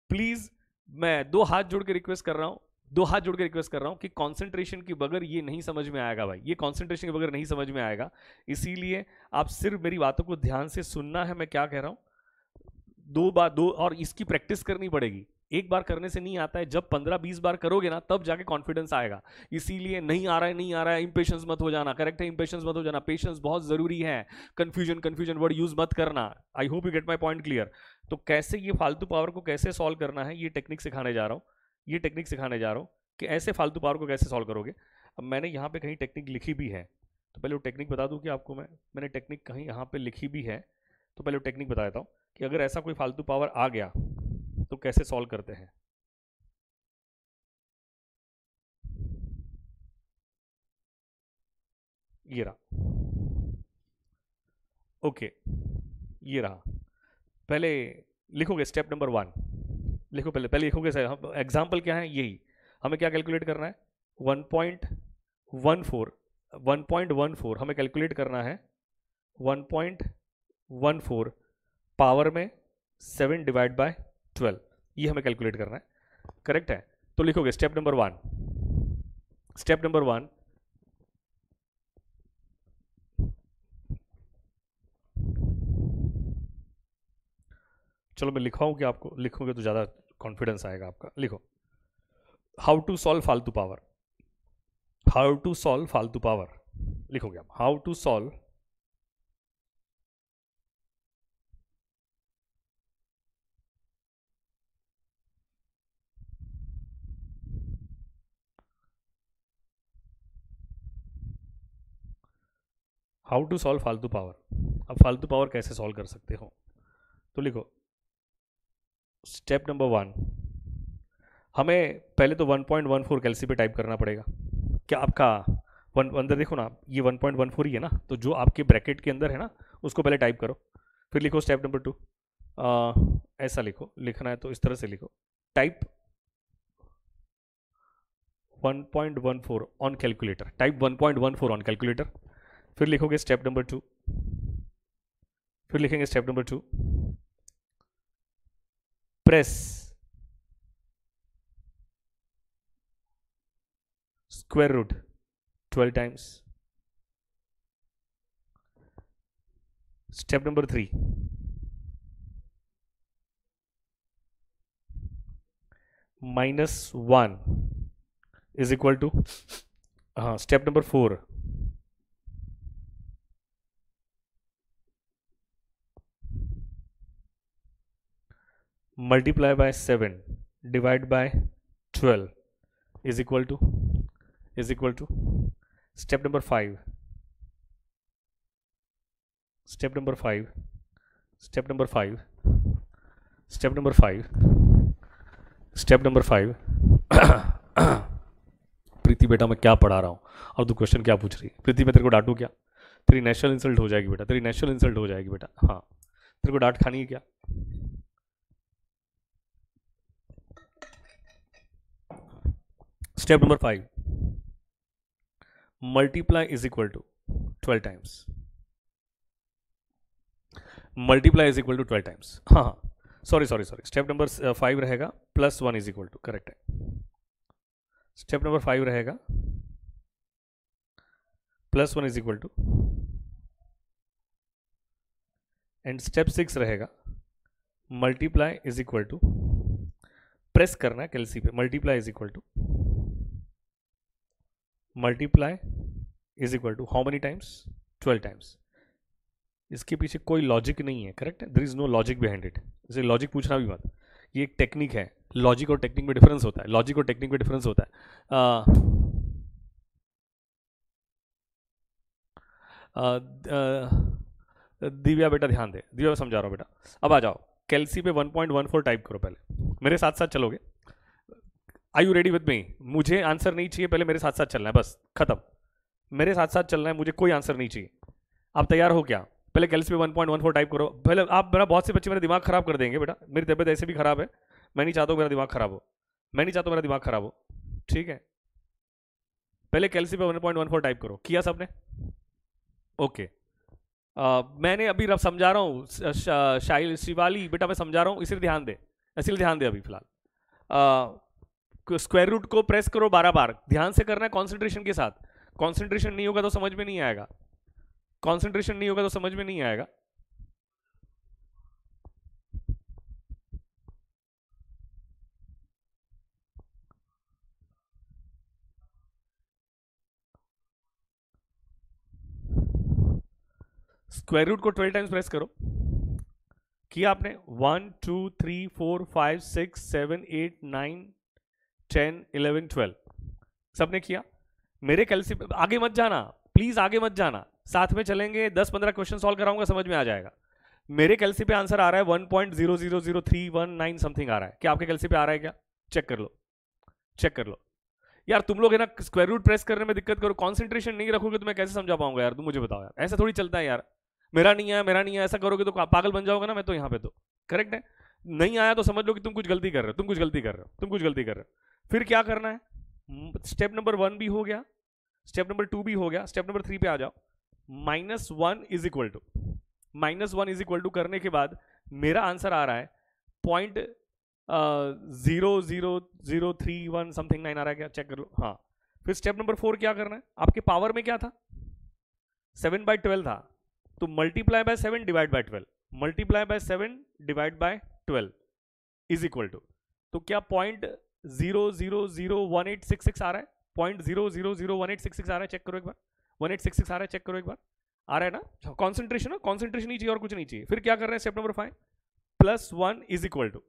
प्लीज मैं दो हाथ जोड़ के रिक्वेस्ट कर रहा हूं, दो हाथ जोड़ के रिक्वेस्ट कर रहा हूं कि कंसंट्रेशन के बगैर ये नहीं समझ में आएगा भाई, ये कंसंट्रेशन के बगैर नहीं समझ में आएगा। इसीलिए आप सिर्फ मेरी बातों को ध्यान से सुनना है, मैं क्या कह रहा हूं। दो और इसकी प्रैक्टिस करनी पड़ेगी। एक बार करने से नहीं आता है, जब 15-20 बार करोगे ना तब जाके कॉन्फिडेंस आएगा। इसीलिए नहीं आ रहा है, नहीं आ रहा है, इंपेशेंस मत हो जाना। करेक्ट है, इंपेशेंस मत हो जाना, पेशेंस बहुत जरूरी है। कंफ्यूजन वर्ड यूज मत करना। I hope you get my point clear. तो कैसे ये फालतू पावर को कैसे सॉल्व करना है, ये टेक्निक सिखाने जा रहा हूँ। ये टेक्निक सिखाने जा रहा हूँ कि ऐसे फालतू पावर को कैसे सॉल्व करोगे। अब मैंने यहाँ पे कहीं टेक्निक लिखी भी है, तो पहले वो टेक्निक बता दूँ कि आपको मैंने टेक्निक कहीं यहाँ पे लिखी भी है, तो पहले वो टेक्निक बता देता हूँ कि अगर ऐसा कोई फालतू पावर आ गया तो कैसे सॉल्व करते हैं। ये रहा, ओके, ये रहा। पहले लिखोगे स्टेप नंबर 1, लिखो पहले लिखोगे एग्जाम्पल क्या है, यही हमें क्या कैलकुलेट करना है, 1.14 हमें कैलकुलेट करना है। 1.14 पावर में 7/12 ये हमें कैलकुलेट करना है। करेक्ट है, तो लिखोगे स्टेप नंबर 1। स्टेप नंबर 1, चलो मैं लिखवाऊं कि आपको, लिखोगे तो ज्यादा कॉन्फिडेंस आएगा आपका। लिखो, हाउ टू सॉल्व फालतू पावर। हाउ टू सॉल्व फालतू पावर लिखोगे आप, हाउ टू सॉल्व फालतू पावर। अब फालतू पावर कैसे सॉल्व कर सकते हो, तो लिखो स्टेप नंबर 1, हमें पहले तो 1.14 कैलसी पे टाइप करना पड़ेगा। क्या आपका अंदर देखो ना, ये 1.14 ही है ना, तो जो आपके ब्रैकेट के अंदर है ना उसको पहले टाइप करो। फिर लिखो स्टेप नंबर 2, ऐसा लिखो, लिखना है तो इस तरह से लिखो, type 1.14 on calculator, type 1.14 on calculator. फिर लिखोगे स्टेप नंबर 2, फिर लिखेंगे step number 2, press square root 12 times. Step number 3, -1 is equal to step number 4, multiply by 7 divide by 12 is equal to step number 5, step number 5, step number 5, step number 5, step number 5 प्रीति बेटा मैं क्या पढ़ा रहा हूँ और तू क्वेश्चन क्या पूछ रही है। प्रीति मैं तेरे को डांटू क्या, तेरी नेशनल इंसल्ट हो जाएगी बेटा, तेरी नेशनल इंसल्ट हो जाएगी बेटा। हाँ तेरे को डांट खानी है क्या। Step number 5, multiply is equal to 12 times, multiply is equal to 12 times। हाँ हाँ सॉरी, स्टेप नंबर 5 रहेगा +1 इज इक्वल टू, करेक्ट है। स्टेप नंबर 5 रहेगा +1 is equal to, and step 6 रहेगा multiply is equal to, press करना है कैलसी पे, multiply is equal to, multiply is equal to how many times, 12 times. इसके पीछे कोई लॉजिक नहीं है, करेक्ट है, there is no logic behind it. इसे लॉजिक पूछना भी मत, ये एक टेक्निक है। लॉजिक और टेक्निक में डिफरेंस होता है, लॉजिक और टेक्निक में डिफरेंस होता है। दिव्या बेटा ध्यान दे, दिव्या समझा रहा हूँ बेटा। अब आ जाओ कैलसी पे 1.14 टाइप करो, पहले मेरे साथ साथ चलोगे। Are you ready with me? मुझे आंसर नहीं चाहिए, पहले मेरे साथ साथ चलना है, बस खत्म। मेरे साथ साथ चलना है, मुझे कोई आंसर नहीं चाहिए। आप तैयार हो क्या? पहले कैलसी पे 1.14 टाइप करो पहले। आप मेरा, बहुत से बच्चे मेरा दिमाग खराब कर देंगे बेटा, मेरी तबीयत ऐसे भी खराब है, मैं नहीं चाहता हूँ मेरा दिमाग खराब हो, मैं नहीं चाहता मेरा दिमाग खराब हो, ठीक है। पहले कैलसी पे 1.14 टाइप करो, किया सबने? ओके। मैंने अभी रब समझा रहा हूँ शिवाली बेटा, मैं समझा रहा हूँ, इसलिए ध्यान दे, इसलिए ध्यान दे अभी फिलहाल। स्क्वायर रूट को प्रेस करो 12 बार, ध्यान से करना है, कॉन्सेंट्रेशन के साथ। कॉन्सेंट्रेशन नहीं होगा तो समझ में नहीं आएगा, कॉन्सेंट्रेशन नहीं होगा तो समझ में नहीं आएगा। स्क्वायर रूट को 12 टाइम्स प्रेस करो। किया आपने? 1 2 3 4 5 6 7 8 9 10 11 12, सबने किया? मेरे कैलसी आगे मत जाना प्लीज, आगे मत जाना, साथ में चलेंगे, 10-15 क्वेश्चन सॉल्व कराऊंगा, समझ में आ जाएगा। मेरे कैलसी पे आंसर आ रहा है 1.0000319 समथिंग आ रहा है, क्या आपके कैलसी पे आ रहा है क्या? चेक कर लो, चेक कर लो। यार तुम लोग है ना, स्क्वायर रूट प्रेस करने में दिक्कत करो, कंसंट्रेशन नहीं रखोगे तो मैं कैसे समझा पाऊंगा यार, तुम मुझे बताओ यार, ऐसा थोड़ी चलता है यार। मेरा नहीं आया, मेरा नहीं आया, ऐसा करोगे तो पागल बन जाओगे ना, मैं तो यहाँ पे तो करेक्ट है। नहीं आया तो समझ लो कि तुम कुछ गलती कर रहे हो, तुम कुछ गलती कर रहे हो, तुम कुछ गलती कर रहे हो। फिर क्या करना है? स्टेप नंबर 1 भी हो गया, स्टेप नंबर 2 भी हो गया, स्टेप नंबर 3 पे आ जाओ। -1 is equal to, -1 is equal to करने के बाद मेरा आंसर आ रहा है 0.00031 समथिंग 9 आ रहा है क्या? चेक कर लो। हाँ, फिर स्टेप नंबर 4 क्या करना है? आपके पावर में क्या था? 7/12 था, तो multiply by 7 divide by 12, multiply by 7 divide by 12 is equal to, तो क्या 0.0001866 आ रहा है? 0.0001866 आ रहा है, चेक करो एक बार। 1866 आ रहा है, चेक करो एक बार, आ रहा है ना? कॉन्सेंट्रेशन, कॉन्सेंट्रेशन ही चाहिए और कुछ नहीं चाहिए। फिर क्या कर रहे हैं? Step number 5 +1 is equal to,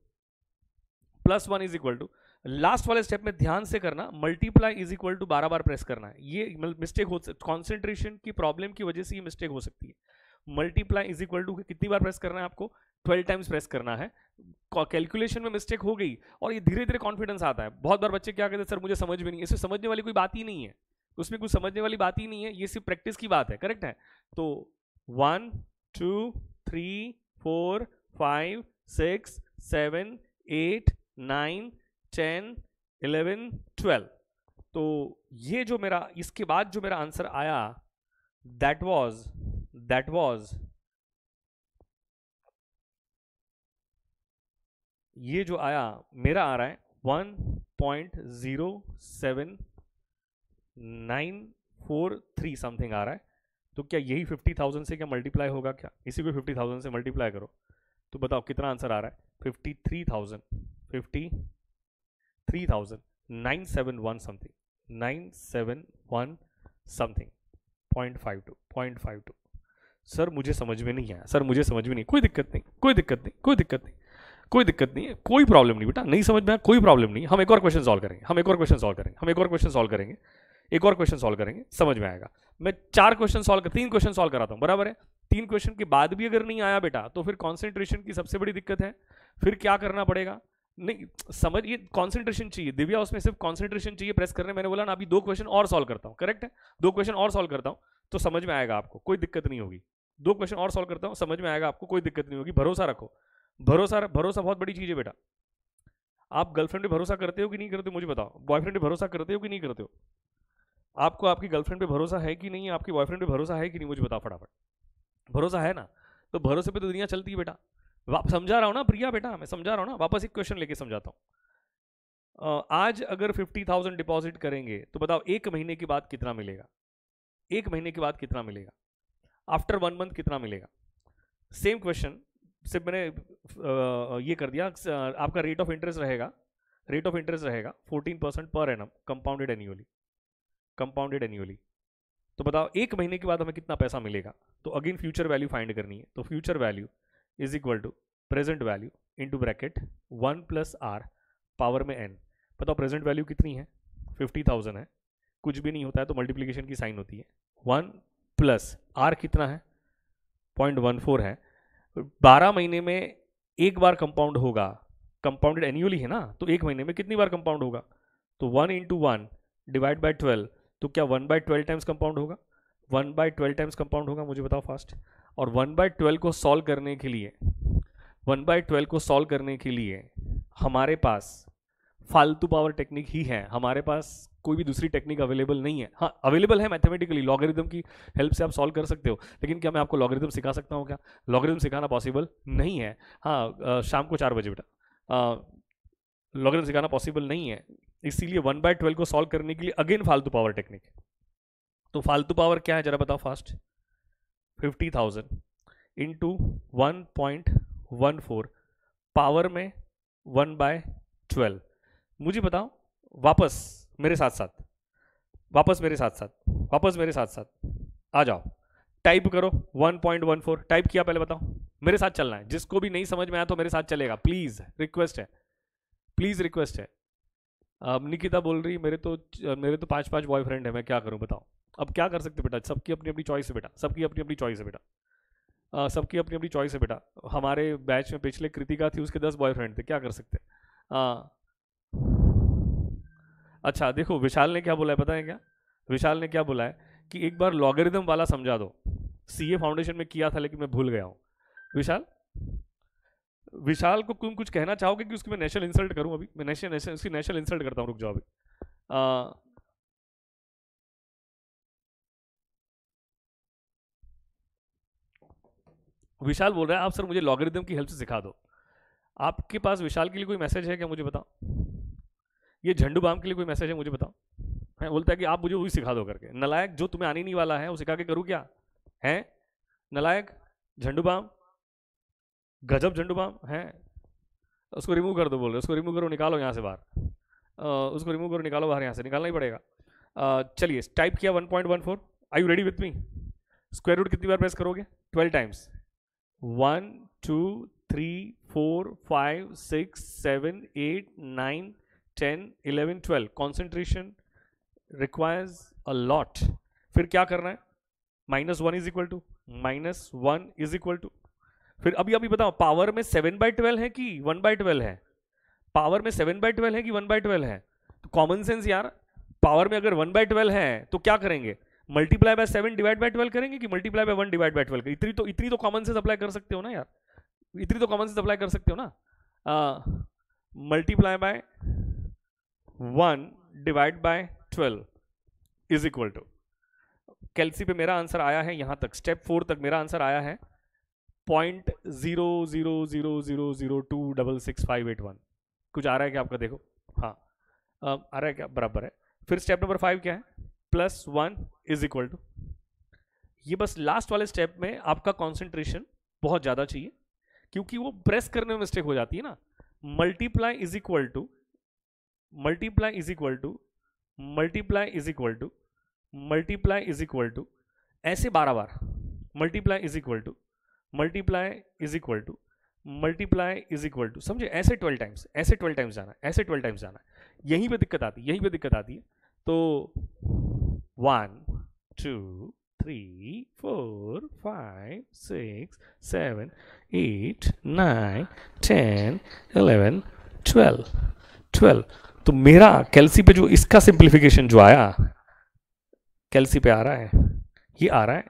+1 is equal to, last वाले स्टेप में ध्यान से करना, मल्टीप्लाई इज इक्वल टू 12 बार प्रेस करना है। ये मिस्टेक हो सकती, कॉन्सेंट्रेशन की प्रॉब्लम की वजह से ये मिस्टेक हो सकती है। मल्टीप्लाई इज इक्वल टू कितनी बार प्रेस करना है आपको? 12 टाइम्स प्रेस करना है। कैलकुलेशन में मिस्टेक हो गई और ये धीरे धीरे कॉन्फिडेंस आता है। बहुत बार बच्चे क्या कहते हैं, सर मुझे समझ में नहीं, इसमें समझने वाली कोई बात ही नहीं है, उसमें कुछ समझने वाली बात ही नहीं है, ये सिर्फ प्रैक्टिस की बात है, करेक्ट है। तो 1 2 3 4 5 6 7 8 9 10 11 12, तो ये जो मेरा, इसके बाद जो मेरा आंसर आया, दैट वाज ये जो आया मेरा आ रहा है 1.0793 समथिंग आ रहा है। तो क्या यही 50,000 से क्या मल्टीप्लाई होगा क्या? इसी को 50,000 से मल्टीप्लाई करो तो बताओ कितना आंसर आ रहा है? 53,971 समथिंग, 971 समथिंग, 0.52। सर मुझे समझ में नहीं आया, सर मुझे समझ में नहीं, कोई दिक्कत नहीं, कोई दिक्कत नहीं, कोई दिक्कत नहीं, कोई दिक्कत नहीं है, कोई प्रॉब्लम नहीं बेटा, नहीं समझ में आया कोई प्रॉब्लम नहीं। हम एक और क्वेश्चन सॉल्व करेंगे, हम एक और क्वेश्चन सॉल्व करेंगे, हम एक और क्वेश्चन सॉल्व करेंगे, एक और क्वेश्चन सॉल्व करेंगे, समझ में आएगा। मैं 4 क्वेश्चन सॉल्व कर, 3 क्वेश्चन सॉल्व कराता हूँ, बराबर है। 3 क्वेश्चन के बाद भी अगर नहीं आया बेटा तो फिर कॉन्सेंट्रेशन की सबसे बड़ी दिक्कत है। फिर क्या करना पड़ेगा? नहीं समझ, ये कॉन्सेंट्रेशन चाहिए दिव्या, उसमें सिर्फ कॉन्सेंट्रेशन चाहिए प्रेस करने। मैंने बोला ना अभी 2 क्वेश्चन और सॉल्व करता हूँ, करेक्ट है, 2 क्वेश्चन और सॉल्व करता हूँ तो समझ में आएगा आपको, कोई दिक्कत नहीं होगी। 2 क्वेश्चन और सॉल्व करता हूँ, समझ में आएगा आपको, कोई दिक्कत नहीं होगी, भरोसा रखो। भरोसा, भरोसा बहुत बड़ी चीज है बेटा। आप गर्लफ्रेंड पे भरोसा करते हो कि नहीं करते हो मुझे बताओ? बॉयफ्रेंड पे भरोसा करते हो कि नहीं करते हो? आपको आपकी गर्लफ्रेंड पे भरोसा है कि नहीं? आपकी बॉयफ्रेंड पे भरोसा है कि नहीं? मुझे बताओ फटाफट। भरोसा है ना? तो भरोसे पे तो दुनिया चलती है बेटा। समझा रहा हूँ ना प्रिया बेटा, मैं समझा रहा हूँ ना, वापस एक क्वेश्चन लेके समझाता हूँ। आज अगर 50,000 डिपॉजिट करेंगे तो बताओ 1 महीने के बाद कितना मिलेगा? 1 महीने के बाद कितना मिलेगा? आफ्टर 1 मंथ कितना मिलेगा? सेम क्वेश्चन, सिर्फ मैंने ये कर दिया। आपका रेट ऑफ इंटरेस्ट रहेगा, रेट ऑफ इंटरेस्ट रहेगा 14% पर annum, compounded annually, compounded annually. तो बताओ 1 महीने के बाद हमें कितना पैसा मिलेगा। तो अगेन फ्यूचर वैल्यू फाइंड करनी है, तो future value is equal to present value into bracket 1 plus R power में n। बताओ प्रेजेंट वैल्यू कितनी है, 50,000 है, कुछ भी नहीं होता है तो मल्टीप्लीकेशन की साइन होती है। 1 प्लस आर कितना है, 0.14 है। 12 महीने में एक बार कंपाउंड होगा, कंपाउंडेड एन्युअली है ना, तो 1 महीने में कितनी बार कंपाउंड होगा, तो 1 इंटू 1 डिवाइड बाई 12, तो क्या 1/12 टाइम्स कंपाउंड होगा, 1/12 टाइम्स कंपाउंड होगा, मुझे बताओ फास्ट। और 1/12 को सॉल्व करने के लिए, 1/12 को सॉल्व करने के लिए हमारे पास फालतू पावर टेक्निक ही है, हमारे पास कोई भी दूसरी टेक्निक अवेलेबल नहीं है। हाँ अवेलेबल है मैथमेटिकली, लॉगरिदम की हेल्प से आप सॉल्व कर सकते हो, लेकिन क्या मैं आपको लॉगरिदम सिखा सकता हूँ क्या, लॉगरिदम सिखाना पॉसिबल नहीं है। हाँ शाम को 4 बजे बेटा, लॉगरिदम सिखाना पॉसिबल नहीं है, इसीलिए 1/12 को सॉल्व करने के लिए अगेन फालतू पावर टेक्निक। तो फालतू पावर क्या है जरा बताओ फास्ट, 50,000 इंटू 1.14 पावर में 1/12। मुझे बताओ वापस मेरे साथ साथ, वापस मेरे साथ साथ, वापस मेरे साथ साथ आ जाओ, टाइप करो 1.14, टाइप किया पहले बताओ, मेरे साथ चलना है, जिसको भी नहीं समझ में आया तो मेरे साथ चलेगा, प्लीज रिक्वेस्ट है, प्लीज रिक्वेस्ट है। अब निकिता बोल रही मेरे तो 5 बॉयफ्रेंड है, मैं क्या करूं बताओ। अब क्या कर सकते बेटा, सबकी अपनी अपनी चॉइस है बेटा, सबकी अपनी अपनी चॉइस है बेटा, सबकी अपनी अपनी चॉइस है बेटा। हमारे बैच में पिछले कृतिका थी, उसके 10 बॉयफ्रेंड थे, क्या कर सकते। अच्छा देखो विशाल ने क्या बोला है पता है क्या, विशाल ने क्या बोला है कि एक बार लॉगरिदम वाला समझा दो, सीए फाउंडेशन में किया था लेकिन मैं भूल गया हूँ। विशाल, विशाल को तुम कुछ कहना चाहोगे कि उसकी मैं नेशनल इंसल्ट करूं, अभी मैं उसकी नेशनल इंसल्ट करता हूं, रुक जाओ अभी। विशाल बोल रहा है आप सर मुझे लॉगरिदम की हेल्प से सिखा दो। आपके पास विशाल के लिए कोई मैसेज है क्या, मुझे बताओ। ये झंडू बाम के लिए कोई मैसेज है, मुझे बताओ। है बोलता है कि आप मुझे वही सिखा दो करके, नलायक, जो तुम्हें आने नहीं वाला है वो सिखा के करूँ क्या, है नलायक झंडू बाम, गजब झंडू बाम है। उसको रिमूव कर दो बोल रहे, उसको रिमूव करो, निकालो यहाँ से बाहर, उसको रिमूव करो, निकालो बाहर, यहाँ से निकालना ही पड़ेगा। चलिए टाइप किया 1.14, I you ready with me. Square root कितनी बार प्रेस करोगे, 12 times, 1 2 3 4 5 6 7 8 9 10 11 12। Concentration requires a lot. फिर क्या करना है, -1 is equal to, -1 is equal to, फिर अभी अभी बताओ पावर में 7/12 है कि 1/12 है, पावर में 7/12 है कि 1/12 है। तो कॉमन सेंस यार, पावर में अगर 1/12 है तो क्या करेंगे, मल्टीप्लाई बाय 7 डिवाइड बाय 12 करेंगे कि मल्टीप्लाई बाय 1 डिवाइड बाय 12। इतनी तो कॉमन सेंस अप्लाई कर सकते हो ना यार, इतनी तो कॉमन सेंस अप्लाई कर सकते हो ना। Multiply by 1 divide by 12 is equal to, calci पे मेरा आंसर आया है यहाँ तक, स्टेप 4 तक मेरा आंसर आया है 0.00000266581। कुछ आ रहा है क्या आपका, देखो हाँ आ रहा है क्या, बराबर है। फिर स्टेप नंबर 5 क्या है, +1 इज इक्वल टू, ये बस लास्ट वाले स्टेप में आपका कॉन्सेंट्रेशन बहुत ज्यादा चाहिए क्योंकि वो प्रेस करने में मिस्टेक हो जाती है ना। Multiply is equal to, multiply is equal to, multiply is equal to, multiply is equal to, ऐसे 12 बार, multiply is equal to, multiply is equal to, multiply is equal to, समझे, ऐसे 12 टाइम्स, ऐसे 12 टाइम्स जाना है, ऐसे 12 टाइम्स जाना है। यहीं पे दिक्कत आती है, यहीं पे दिक्कत आती है। तो 1 2 3 4 5 6 7 8 9 10 11 12। तो मेरा कैलसी पे जो इसका सिंप्लीफिकेशन जो आया, कैलसी पे आ रहा है, ये आ रहा है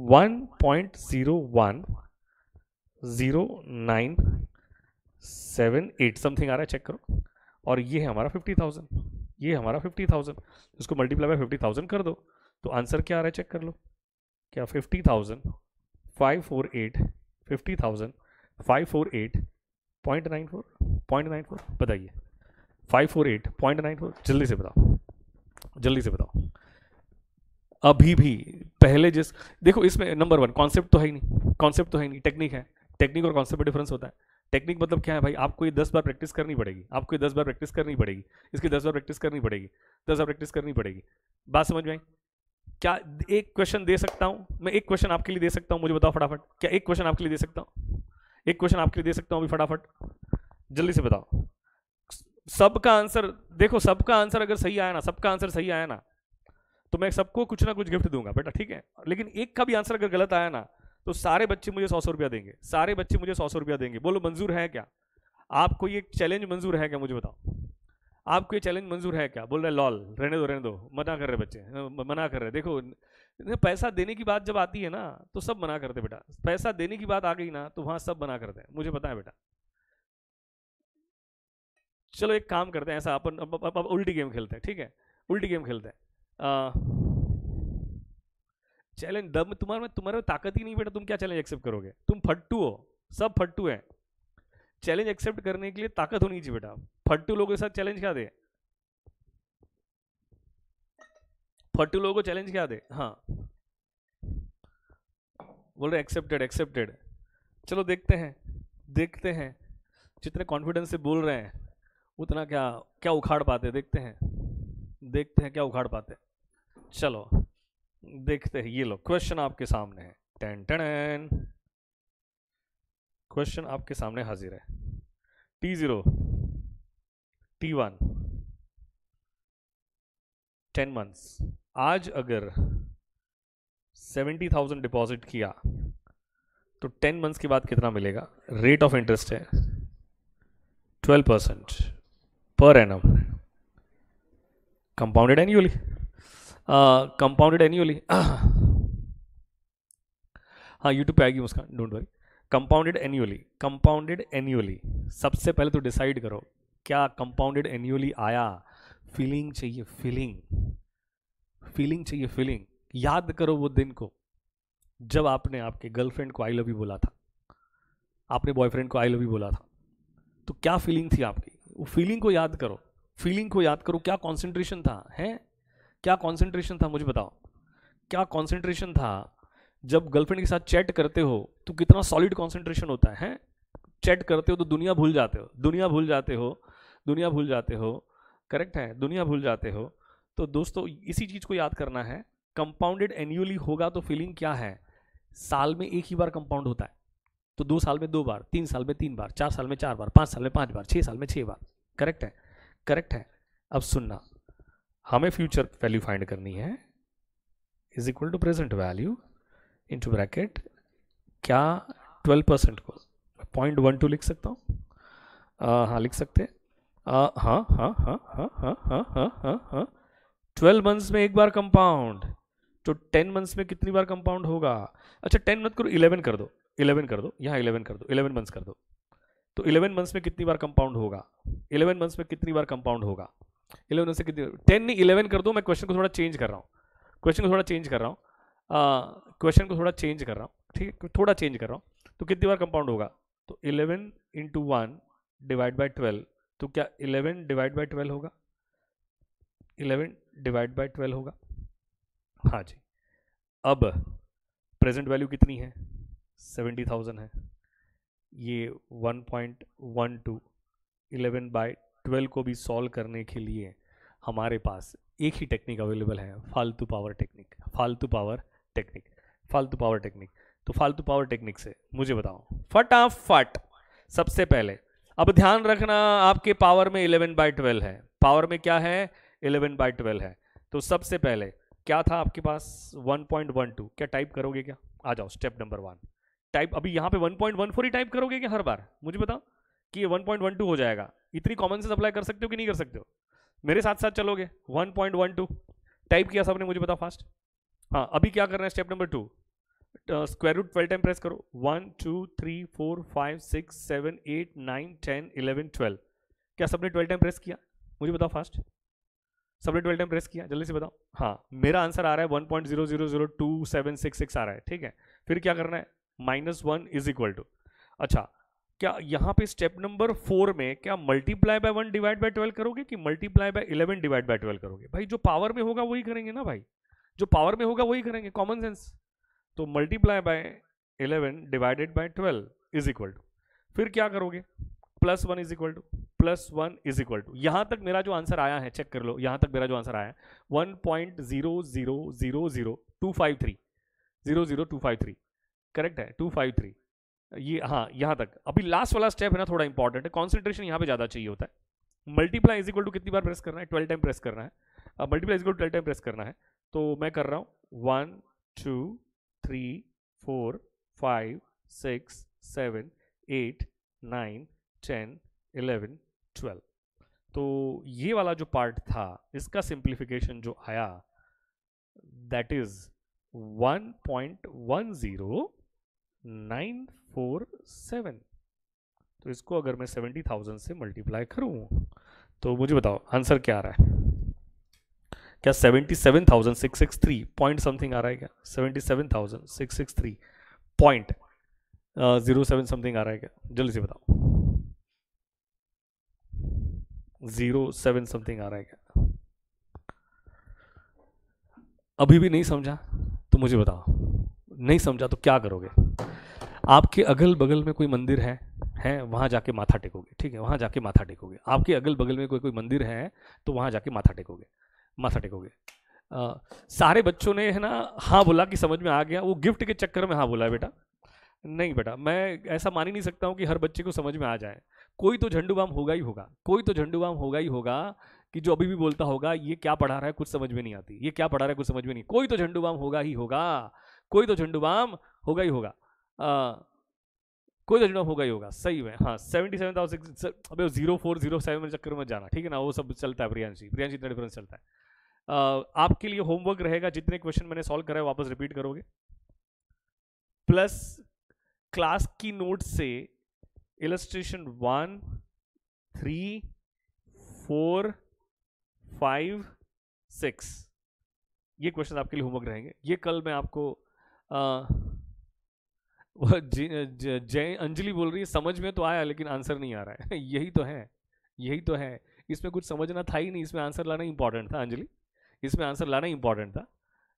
1.01097 समथिंग आ रहा है, चेक करो। और ये है हमारा 50,000, ये हमारा 50,000, इसको मल्टीप्लाई बाय 50,000 कर दो तो आंसर क्या आ रहा है, चेक कर लो। क्या 50,548, 50,548.94 बताइए, 548.94, जल्दी से बताओ, जल्दी से बताओ। अभी भी पहले जिस, देखो इसमें नंबर 1 कॉन्सेप्ट तो है ही नहीं, कॉन्सेप्ट तो है ही नहीं, टेक्निक है। टेक्निक और कॉन्सेप्ट में डिफरेंस होता है। टेक्निक मतलब क्या है भाई, आपको ये 10 बार प्रैक्टिस करनी पड़ेगी, आपको ये 10 बार प्रैक्टिस करनी पड़ेगी, इसकी 10 बार प्रैक्टिस करनी पड़ेगी, 10 बार प्रैक्टिस करनी पड़ेगी। बात समझ में आई, क्या एक क्वेश्चन दे सकता हूं मैं? एक क्वेश्चन आपके लिए दे सकता हूं? मुझे बताओ फटाफट, क्या एक क्वेश्चन आपके लिए दे सकता हूं? एक क्वेश्चन आपके लिए दे सकता हूं अभी फटाफट, जल्दी से बताओ। सबका आंसर देखो, सबका आंसर अगर सही आया ना, सबका आंसर सही आया ना, तो मैं सबको कुछ ना कुछ गिफ्ट दूंगा बेटा, ठीक है? लेकिन एक का भी आंसर अगर गलत आया ना, तो सारे बच्चे मुझे 100 रुपया देंगे, सारे बच्चे मुझे 100 रुपया देंगे। बोलो मंजूर है क्या? आपको ये चैलेंज मंजूर है क्या? मुझे बताओ, आपको ये चैलेंज मंजूर है क्या? बोल रहे लॉल, रहने दो, मना कर रहे बच्चे, मना कर रहे। देखो पैसा देने की बात जब आती है ना, तो सब मना करते बेटा। पैसा देने की बात आ गई ना, तो वहां सब मना करते हैं, मुझे पता है बेटा। चलो एक काम करते हैं, ऐसा अपन अब उल्टी गेम खेलते हैं, ठीक है? उल्टी गेम खेलते हैं। चैलेंज दम तुम्हारे में ताकत ही नहीं बेटा, तुम क्या चैलेंज एक्सेप्ट करोगे? तुम फट्टू हो, सब फट्टू है। चैलेंज एक्सेप्ट करने के लिए ताकत होनी चाहिए बेटा। फट्टू लोगों के साथ चैलेंज क्या दे? फट्टू लोगों को चैलेंज क्या दे? हाँ, बोल रहे एक्सेप्टेड एक्सेप्टेड। चलो देखते हैं, देखते हैं जितने कॉन्फिडेंस से बोल रहे हैं उतना क्या क्या उखाड़ पाते, देखते हैं, देखते हैं क्या उखाड़ पाते। चलो देखते हैं। ये लो क्वेश्चन आपके सामने है, टेन टेन, क्वेश्चन आपके सामने हाजिर है। T0 T1 10 मंथ्स, आज अगर 70,000 डिपॉजिट किया तो 10 मंथ्स के बाद कितना मिलेगा? रेट ऑफ इंटरेस्ट है 12% पर annum, compounded annually, compounded annually. हाँ यूट्यूब पे आएगी Muskan, don't worry. Compounded annually, compounded annually. सबसे पहले तो डिसाइड करो क्या कंपाउंडेड एन्युअली आया। फीलिंग चाहिए, फीलिंग, फीलिंग चाहिए, फीलिंग। याद करो वो दिन को जब आपने आपके गर्लफ्रेंड को आई लव यू बोला था, आपने बॉयफ्रेंड को आई लव यू बोला था, तो क्या फीलिंग थी आपकी? वो फीलिंग को याद करो, फीलिंग को याद करो। क्या कॉन्सेंट्रेशन था, है क्या कॉन्सेंट्रेशन था? मुझे बताओ क्या कॉन्सेंट्रेशन था? जब गर्लफ्रेंड के साथ चैट करते हो तो कितना सॉलिड कॉन्सेंट्रेशन होता है? चैट करते हो तो दुनिया भूल जाते हो, दुनिया भूल जाते हो, दुनिया भूल जाते हो, करेक्ट है, दुनिया भूल जाते हो। तो दोस्तों इसी चीज को याद करना है। कंपाउंडेड एन्युअली होगा तो फीलिंग क्या है? साल में एक ही बार कंपाउंड होता है, तो 2 साल में 2 बार, 3 साल में 3 बार, 4 साल में 4 बार, 5 साल में 5 बार, 6 साल में 6 बार। करेक्ट है, करेक्ट है। अब सुनना, हमें फ्यूचर वैल्यू फाइंड करनी है, is equal to present value into bracket क्या 12% को 0.12 लिख सकता हूँ? हाँ लिख सकते हैं। हाँ हाँ हाँ हाँ हाँ हाँ हाँ हाँ हाँ 12 मंथ्स में एक बार कंपाउंड, तो 10 मंथ्स में कितनी बार कंपाउंड होगा? अच्छा 10 मत करो, 11 कर दो, 11 कर दो, यहाँ 11 कर दो, 11 मंथ्स कर दो। तो 11 मंथ्स में कितनी बार कंपाउंड होगा? 11 मंथ्स में कितनी बार कंपाउंड होगा? 11 से कितनी, 10 नहीं 11 कर दो। मैं क्वेश्चन को थोड़ा चेंज कर रहा हूँ, क्वेश्चन को थोड़ा चेंज कर रहा हूँ, क्वेश्चन को थोड़ा चेंज कर रहा हूँ, ठीक है, थोड़ा चेंज कर रहा हूँ। तो कितनी बार कंपाउंड होगा? तो 11 इंटू 1 डिवाइड बाई 12, तो क्या 11 डिवाइड बाई 12 होगा? 11 डिवाइड बाई 12 होगा, हाँ जी। अब प्रेजेंट वैल्यू कितनी है? 70,000 है। ये 1.12 11 बाई 12 को भी सॉल्व करने के लिए हमारे पास एक ही टेक्निक अवेलेबल है, फालतू पावर टेक्निक, फालतू पावर टेक्निक, फालतू पावर टेक्निक। तो फालतू पावर टेक्निक से मुझे बताओ फटाफट, सबसे पहले अब ध्यान रखना, आपके पावर में 11/12 है, पावर में क्या है? 11/12 है। तो सबसे पहले क्या था आपके पास? 1.12। क्या टाइप करोगे क्या? आ जाओ स्टेप नंबर 1, टाइप। अभी यहाँ पे 1.14 ही टाइप करोगे क्या हर बार? मुझे बताओ कि ये 1.12 हो जाएगा। इतनी कॉमन सेंस अप्लाई कर सकते हो कि नहीं कर सकते हो? मेरे साथ साथ चलोगे? 1.12 टाइप किया सबने? मुझे बताओ फास्ट। हाँ अभी क्या करना है? Step number 2, square root 12 time press करो। 1 2 3 4 5 6 7 8 9 10 11 12। क्या सबने 12 टाइम प्रेस किया? मुझे बताओ फास्ट, सबने 12 टाइम प्रेस किया? जल्दी से बताओ। हाँ मेरा आंसर आ रहा है 1.00027766 आ रहा है, ठीक है। फिर क्या करना है? -1 इज इक्वल टू, अच्छा क्या यहाँ पे स्टेप नंबर 4 में क्या मल्टीप्लाई बाय 1 डिवाइड बाय 12 करोगे कि मल्टीप्लाई बाय 11 डिवाइड बाय 12 करोगे? भाई जो पावर में होगा वही करेंगे ना भाई, जो पावर में होगा वही करेंगे, कॉमन सेंस। तो multiply by 11 divided by 12 is equal to, फिर क्या करोगे? +1 is equal to, plus 1 is equal to, यहां तक मेरा जो आंसर आया है चेक कर लो, यहां तक मेरा जो आंसर आया है 1.0000253 करेक्ट है 253, ये हाँ यहां तक। अभी लास्ट वाला स्टेप है ना थोड़ा इंपॉर्टेंट है, कॉन्सेंट्रेशन यहां पे ज्यादा चाहिए होता है। मल्टीप्लाई इज इक्वल टू कितनी बार प्रेस करना है, 12 टाइम प्रेस करना है। अब multiply is equal to 12 time press करना है, तो मैं कर रहा हूं 1 2 3 4 5 6 7 8 9 10 11 12। तो ये वाला जो पार्ट था इसका सिंप्लीफिकेशन जो आया दैट इज 1.10947। तो इसको अगर मैं 70,000 से मल्टीप्लाई करूं तो मुझे बताओ आंसर क्या आ रहा है, क्या 77,663 पॉइंट समथिंग आ रहा है क्या, 77,663 पॉइंट 07 समथिंग आ रहा है क्या, जल्दी से बताओ, 07 समथिंग आ रहा है क्या? अभी भी नहीं समझा तो मुझे बताओ, नहीं समझा तो क्या करोगे? आपके अगल बगल में कोई मंदिर है वहां जाके माथा टेकोगे, ठीक है, वहां जाके माथा टेकोगे। आपके अगल बगल में कोई मंदिर है तो वहां जाके माथा टेकोगे, माथा टेकोगे। सारे बच्चों ने है ना हाँ बोला कि समझ में आ गया, वो गिफ्ट के चक्कर में हाँ बोला है बेटा। नहीं बेटा, मैं ऐसा मान ही नहीं सकता हूँ कि हर बच्चे को समझ में आ जाए। कोई तो झंडू बाम होगा ही होगा, कोई तो झंडू बाम होगा ही होगा कि जो अभी भी बोलता होगा ये क्या पढ़ा रहा है कुछ समझ में नहीं आती, ये क्या पढ़ा रहा है कुछ समझ में नहीं। कोई तो झंडू बाम होगा ही होगा, कोई तो झंडू बाम होगा ही होगा, कोई तो झंडू बाम होगा ही होगा। सही है हाँ 77,000। अबे 0407 में चक्कर में जाना, ठीक है ना, वो सब चलता है प्रियांशी, प्रियांशी इतना डिफरेंस चलता है। आपके लिए होमवर्क रहेगा, जितने क्वेश्चन मैंने सॉल्व कराए वापस रिपीट करोगे, प्लस क्लास की नोट से इलस्ट्रेशन 1 3 4 5 6 ये क्वेश्चन आपके लिए होमवर्क रहेंगे। ये कल मैं आपको जय अंजलि बोल रही है समझ में तो आया लेकिन आंसर नहीं आ रहा है यही तो है, यही तो है, इसमें कुछ समझना था ही नहीं, इसमें आंसर लाना इंपॉर्टेंट था अंजलि, इसमें आंसर लाना इंपॉर्टेंट था,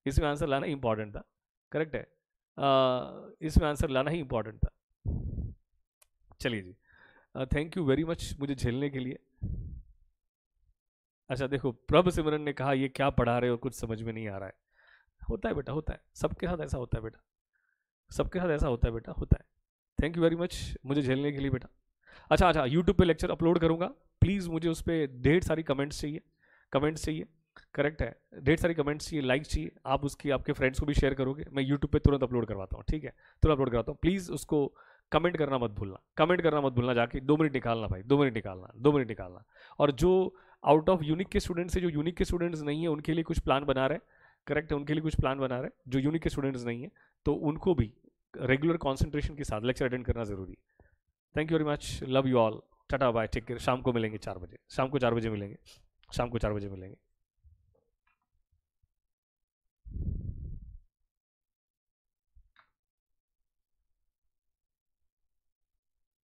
इसमें आंसर लाना इंपॉर्टेंट था, करेक्ट है, इसमें आंसर लाना ही इंपॉर्टेंट था। चलिए जी, थैंक यू वेरी मच मुझे झेलने के लिए। अच्छा देखो प्रभ सिमरन ने कहा ये क्या पढ़ा रहे हो कुछ समझ में नहीं आ रहा है। होता है बेटा, होता है, सबके साथ ऐसा होता है बेटा, सबके साथ ऐसा होता है बेटा, होता है। थैंक यू वेरी मच मुझे झेलने के लिए बेटा। अच्छा यूट्यूब पे लेक्चर अपलोड करूंगा, प्लीज़ मुझे उस पर ढेर सारी कमेंट्स चाहिए, कमेंट्स चाहिए, करेक्ट है, ढेर सारी कमेंट्स चाहिए, लाइक चाहिए। आप उसकी आपके फ्रेंड्स को भी शेयर करोगे, मैं यूट्यूब पे तुरंत अपलोड करवाता हूँ, ठीक है, तुरंत अपलोड करवाता हूँ। प्लीज़ उसको कमेंट करना मत भूलना, कमेंट करना मत भूलना, जाके 2 मिनट निकालना भाई, 2 मिनट निकालना, 2 मिनट निकालना। और जो आउट ऑफ यूनिक के स्टूडेंट्स है, जो यूनिक के स्टूडेंट्स नहीं है उनके लिए कुछ प्लान बना रहे, करेक्ट है, उनके लिए कुछ प्लान बना रहे, जो यूनिक के स्टूडेंट्स नहीं है तो उनको भी रेगुलर कॉन्सेंट्रेशन के साथ लेक्चर अटेंड करना जरूरी है। Thank you very much, love you all, tata bye, take care. शाम को मिलेंगे 4 बजे, शाम को 4 बजे मिलेंगे, शाम को 4 बजे मिलेंगे।